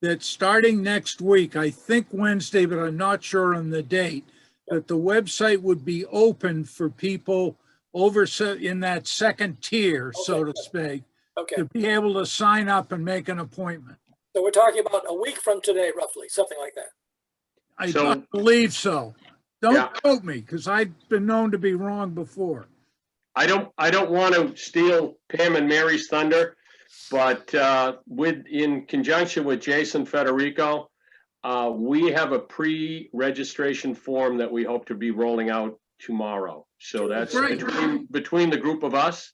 that starting next week, I think Wednesday, but I'm not sure on the date, that the website would be open for people over in that second tier, so to speak, Okay, to be able to sign up and make an appointment. so we're talking about a week from today, roughly, something like that. I So- don't believe so. Don't Yeah. quote me, because I've been known to be wrong before. I don't want to steal Pam and Mary's thunder, but in conjunction with Jason Federico, we have a pre-registration form that we hope to be rolling out tomorrow. So that's Great. between the group of us.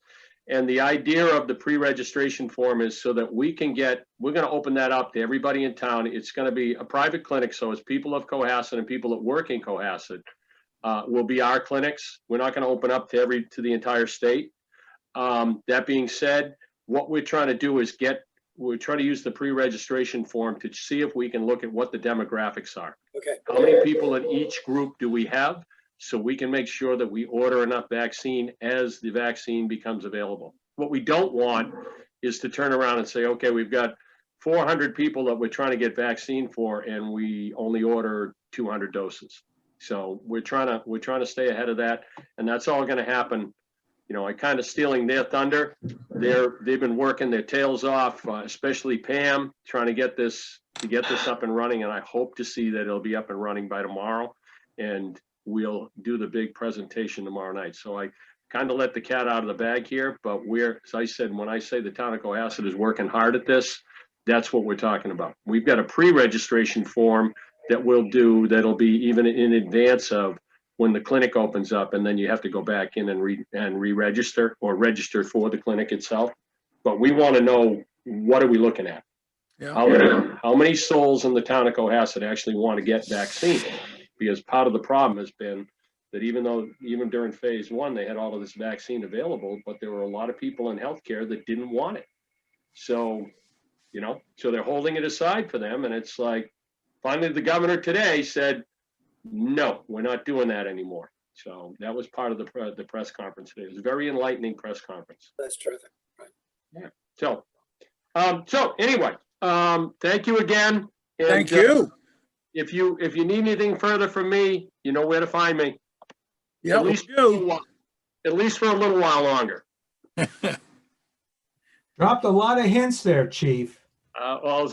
And the idea of the pre-registration form is so that we're going to open that up to everybody in town. It's going to be a private clinic. So it's people of Cohasset and people that work in Cohasset will be our clinics. We're not going to open up to the entire state. That being said, what we're trying to do is we're trying to use the pre-registration form to see if we can look at what the demographics are. Okay, How many people in each group do we have? So we can make sure that we order enough vaccine as the vaccine becomes available. What we don't want is to turn around and say, okay, we've got 400 people that we're trying to get vaccine for, and we only order 200 doses. So we're trying to stay ahead of that, and that's all going to happen. You know, I kind of stealing their thunder. They've been working their tails off, especially Pam, trying to get this up and running, and I hope to see that it'll be up and running by tomorrow, and we'll do the big presentation tomorrow night. So I kind of let the cat out of the bag here, but as I said, when I say the town of Cohasset is working hard at this, that's what we're talking about. We've got a pre-registration form that we'll do that'll be even in advance of when the clinic opens up, and then you have to go back in and re-register or register for the clinic itself. But we want to know, what are we looking at? Yeah. How many souls in the town of Cohasset actually want to get vaccine? Because part of the problem has been that even during phase 1, they had all of this vaccine available, but there were a lot of people in healthcare that didn't want it. So, so they're holding it aside for them. And it's like, finally, the governor today said, no, we're not doing that anymore. So that was part of the press conference today. It was a very enlightening press conference. that's terrific. Right. Yeah. So anyway, thank you again. And, Thank you. If you need anything further from me, you know where to find me. Yeah, At we least do. At least for a little while longer. Dropped a lot of hints there, Chief. Well,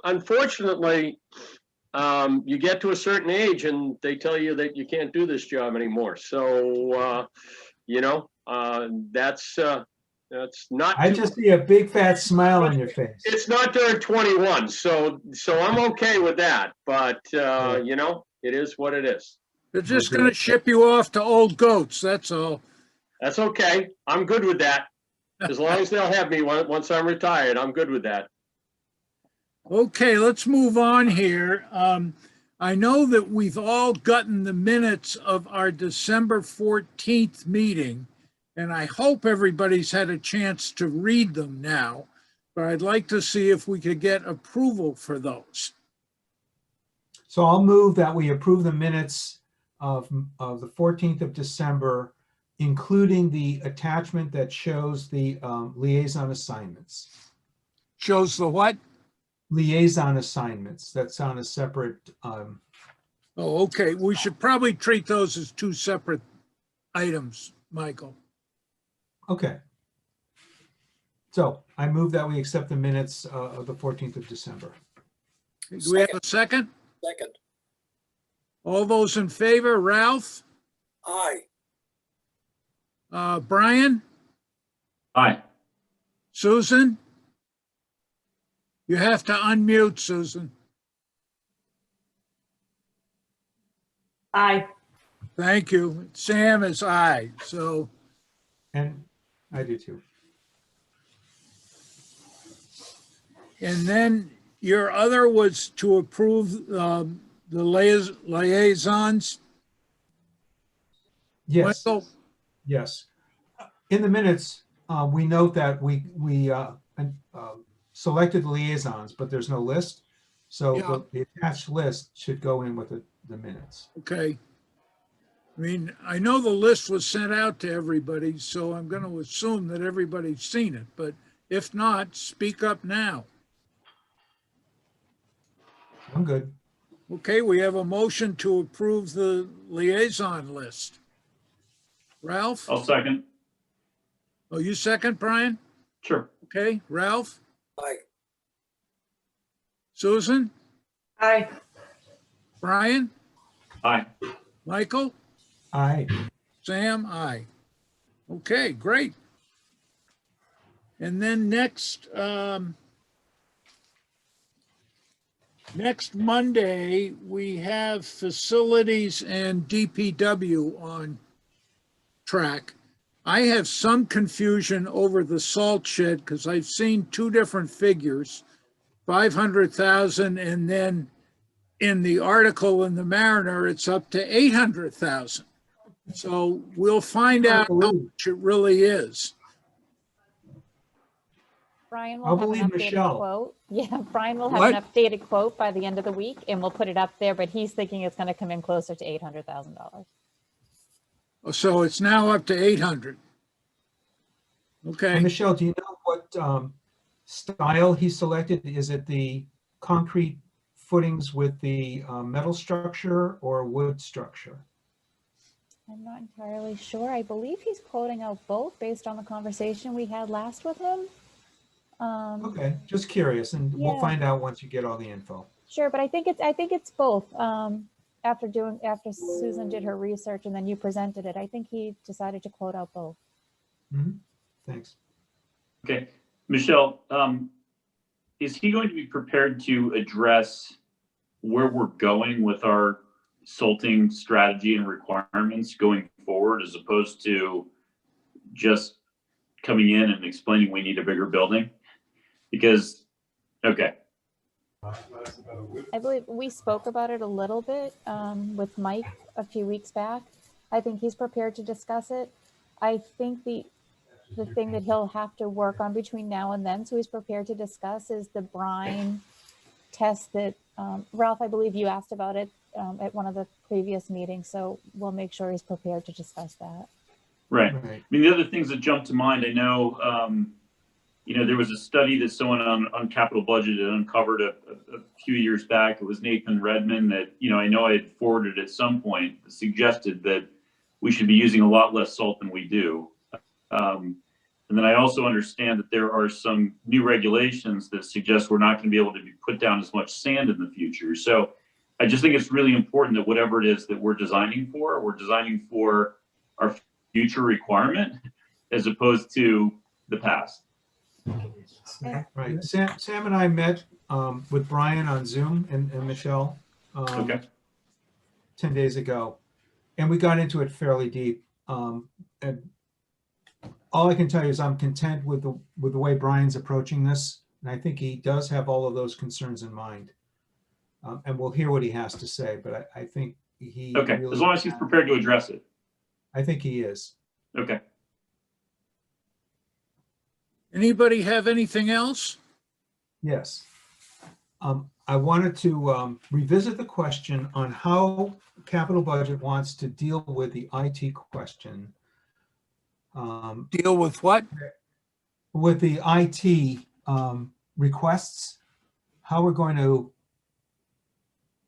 unfortunately, you get to a certain age and they tell you that you can't do this job anymore. So, that's not. I just see a big fat smile on your face. It's not during 21, so I'm okay with that. But it is what it is. They're just going to ship you off to Old Goats, that's all. That's okay. I'm good with that. As long as they'll have me once I'm retired, I'm good with that. Okay, let's move on here. I know that we've all gotten the minutes of our December 14th meeting, and I hope everybody's had a chance to read them now, but I'd like to see if we could get approval for those. So I'll move that we approve the minutes of the 14th of December, including the attachment that shows the liaison assignments. Shows the what? Liaison assignments. That's on a separate. Oh, okay. We should probably treat those as two separate items, Michael. Okay. So I move that we accept the minutes of the 14th of December. Do we have a second? Second. All those in favor, Ralph, Aye. Brian, Aye. Susan? You have to unmute, Susan. Aye. Thank you. Sam is aye. So, And I do too. and then your other was to approve the liaisons. Yes, Michael? yes. In the minutes, we note that we selected liaisons, but there's no list. So Yeah. the attached list should go in with the minutes. Okay. I mean, I know the list was sent out to everybody, so I'm going to assume that everybody's seen it. But if not, speak up now. I'm good. Okay, we have a motion to approve the liaison list. Ralph? I'll second. Oh, you second, Brian? Sure. Okay, Ralph? Aye. Susan? Aye. Brian? Aye. Michael? Aye. Sam? Aye. Okay, great. And then next Monday, we have facilities and DPW on track. I have some confusion over the salt shed because I've seen two different figures, 500,000, and then in the article in the Mariner, it's up to 800,000. So we'll find out how much it really is. Brian I'll will have an believe updated Michelle. quote. Yeah, Brian will have What? an updated quote by the end of the week and we'll put it up there, but he's thinking it's going to come in closer to $800,000. So it's now up to 800. And Okay, Michelle, do you know what style he selected? Is it the concrete footings with the metal structure or wood structure? I'm not entirely sure. I believe he's quoting out both based on the conversation we had last with him. Okay, just curious, and we'll Yeah. find out once you get all the info. Sure, but I think it's both. After Susan did her research and then you presented it, I think he decided to quote out both. Mhm. Thanks. Okay. Michelle, is he going to be prepared to address where we're going with our salting strategy and requirements going forward, as opposed to just coming in and explaining we need a bigger building? Because, okay. I believe we spoke about it a little bit with Mike a few weeks back. I think he's prepared to discuss it. I think the thing that he'll have to work on between now and then, so he's prepared to discuss, is the brine test that Ralph, I believe you asked about it at one of the previous meetings. So we'll make sure he's prepared to discuss that. Right. Right. I mean, the other things that jumped to mind, I know, there was a study that someone on capital budget had uncovered a few years back. It was Nathan Redmond that, I know I had forwarded at some point, suggested that we should be using a lot less salt than we do. And then I also understand that there are some new regulations that suggest we're not going to be able to put down as much sand in the future. So I just think it's really important that whatever it is that we're designing for our future requirement as opposed to the past. Right. Sam and I met with Brian on Zoom and Michelle Okay. 10 days ago, and we got into it fairly deep. And all I can tell you is I'm content with the way Brian's approaching this, and I think he does have all of those concerns in mind. And we'll hear what he has to say, but I think he Okay. really, As long as he's prepared to address it. I think he is. Okay. anybody have anything else? Yes. I wanted to revisit the question on how capital budget wants to deal with the IT question. Deal with what? With the IT requests, how we're going to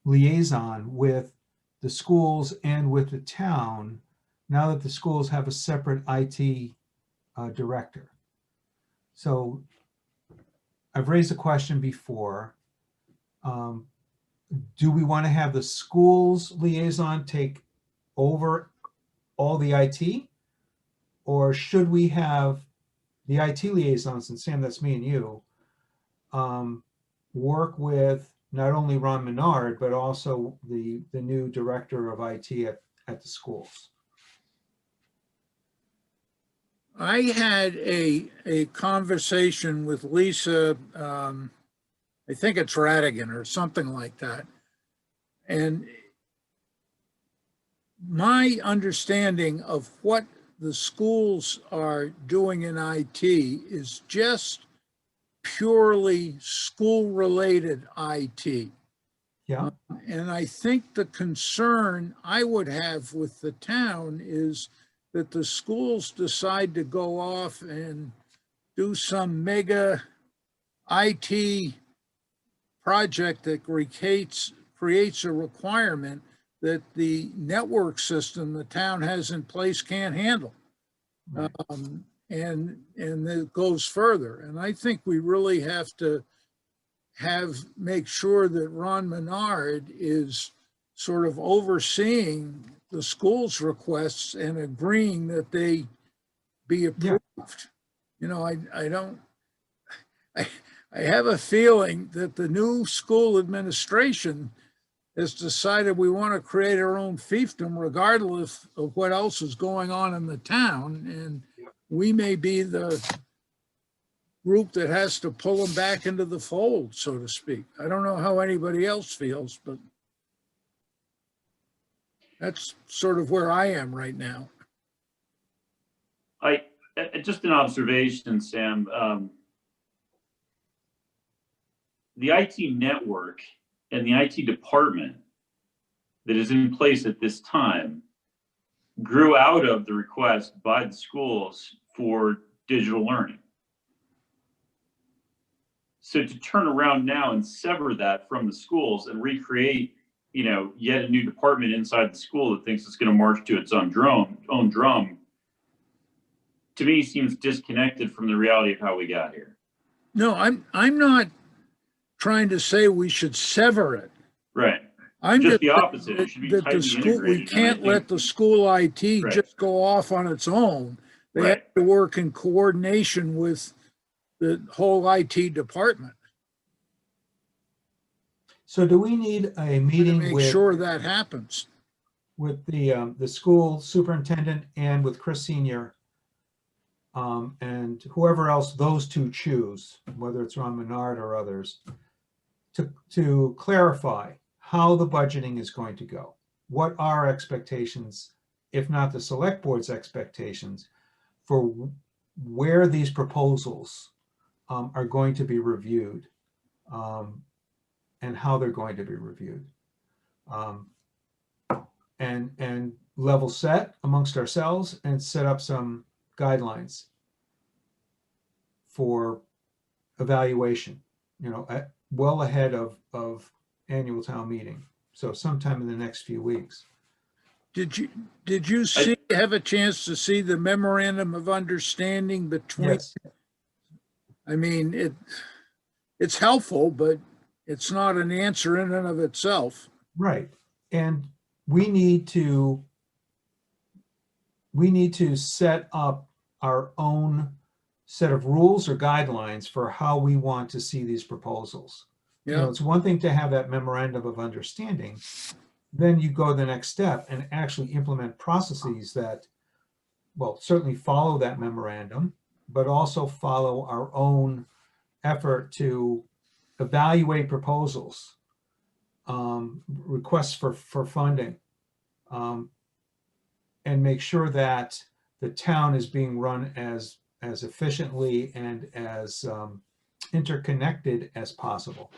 liaison with the schools and with the town now that the schools have a separate IT director. So I've raised a question before. Do we want to have the schools liaison take over all the IT? or should we have the IT liaisons, and Sam, that's me and you, work with not only Ron Menard, but also the new director of IT at the schools? I had a conversation with Lisa, I think it's Radigan or something like that. And my understanding of what the schools are doing in IT is just purely school-related IT. Yeah. And I think the concern I would have with the town is that the schools decide to go off and do some mega IT project that creates a requirement that the network system the town has in place can't handle. Right. And it goes further. And I think we really have to make sure that Ron Menard is sort of overseeing the school's requests and agreeing that they be approved. You know, I have a feeling that the new school administration has decided we want to create our own fiefdom regardless of what else is going on in the town. And we may be the group that has to pull them back into the fold, so to speak. I don't know how anybody else feels, but that's sort of where I am right now. Just an observation, Sam. The IT network and the IT department that is in place at this time grew out of the request by the schools for digital learning. So to turn around now and sever that from the schools and recreate, yet a new department inside the school that thinks it's going to march to its own drum, to me seems disconnected from the reality of how we got here. No, I'm not trying to say we should sever it. Right. I'm Just just the opposite. It should be that the tightly school, we integrated, and I can't let think- the school IT Right. just go off on its own. They Right. have to work in coordination with the whole IT department So do we need a to meeting make with sure that happens. the school superintendent and with Chris Senior, and whoever else those two choose, whether it's Ron Menard or others, to clarify how the budgeting is going to go? What are expectations, if not the select board's expectations, for where these proposals are going to be reviewed, and how they're going to be reviewed, and level set amongst ourselves and set up some guidelines for evaluation, well ahead of annual town meeting. So sometime in the next few weeks. Did you have a chance to see the memorandum of understanding between? Yes. I mean, it's helpful, but it's not an answer in and of itself. Right. And we need to set up our own set of rules or guidelines for how we want to see these proposals. Yeah. It's one thing to have that memorandum of understanding. Then you go the next step and actually implement processes that, well, certainly follow that memorandum, but also follow our own effort to evaluate proposals, requests for funding, and make sure that the town is being run as efficiently and as interconnected as possible.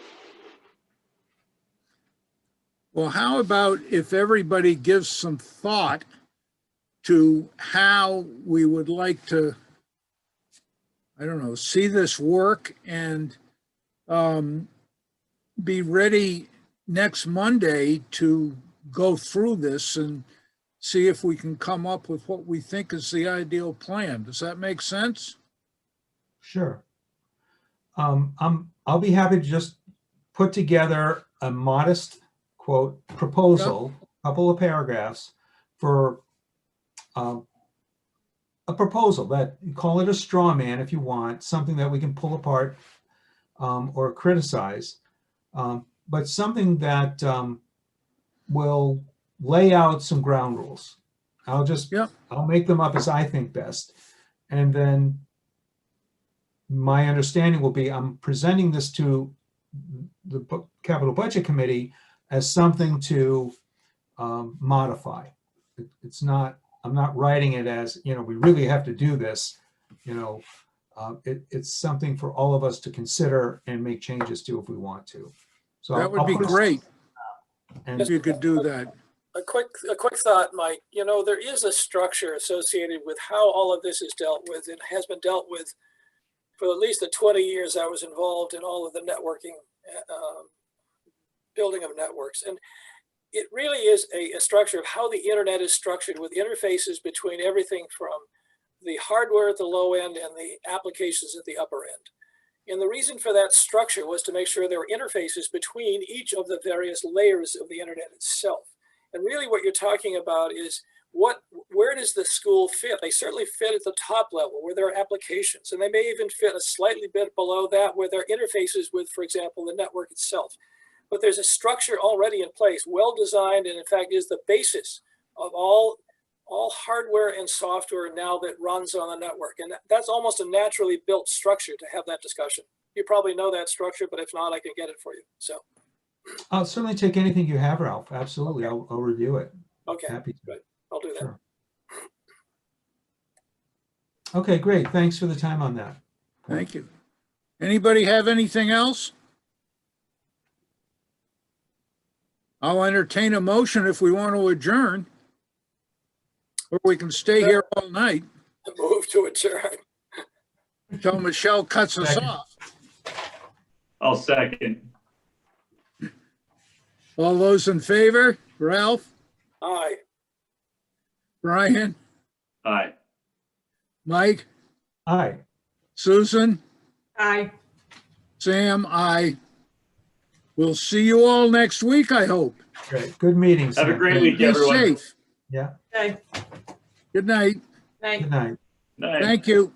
Well, how about if everybody gives some thought to how we would like to, I don't know, see this work and be ready next Monday to go through this and see if we can come up with what we think is the ideal plan. Does that make sense? Sure. I'll be happy to just put together a modest quote proposal, couple of paragraphs for a a proposal that, call it a straw man if you want, something that we can pull apart or criticize, but something that will lay out some ground rules. I'll make them up as I think best. And then my understanding will be I'm presenting this to the Capital Budget Committee as something to modify. It's not, I'm not writing it as, we really have to do this. It's something for all of us to consider and make changes to if we want to. So That would be great And if you could do that. A quick thought, Mike. There is a structure associated with how all of this is dealt with and has been dealt with for at least the 20 years I was involved in all of the networking, building of networks. And it really is a structure of how the internet is structured with interfaces between everything from the hardware at the low end and the applications at the upper end. And the reason for that structure was to make sure there were interfaces between each of the various layers of the internet itself. And really what you're talking about is where does the school fit? They certainly fit at the top level where there are applications, and they may even fit a slightly bit below that where there are interfaces with, for example, the network itself. But there's a structure already in place, well designed, and in fact is the basis of all hardware and software now that runs on the network. And that's almost a naturally built structure to have that discussion. You probably know that structure, but if not, I can get it for you. So I'll certainly take anything you have, Ralph. Absolutely. I'll review it. okay, Happy to. good. I'll do that. Sure. Okay, great. Thanks for the time on that. Thank you. Anybody have anything else? I'll entertain a motion if we want to adjourn. Or we can stay here all night Move to adjourn. until Michelle cuts us Second. off. I'll second. All those in favor? Ralph? Aye. Brian? Aye. Mike? Aye. Susan? Aye. Sam? Aye. We'll see you all next week, I hope. Great. Good meetings. Have a Sam. great week, Be everyone. safe. Yeah. Okay. Good night. Night. Good night. Night. Thank you.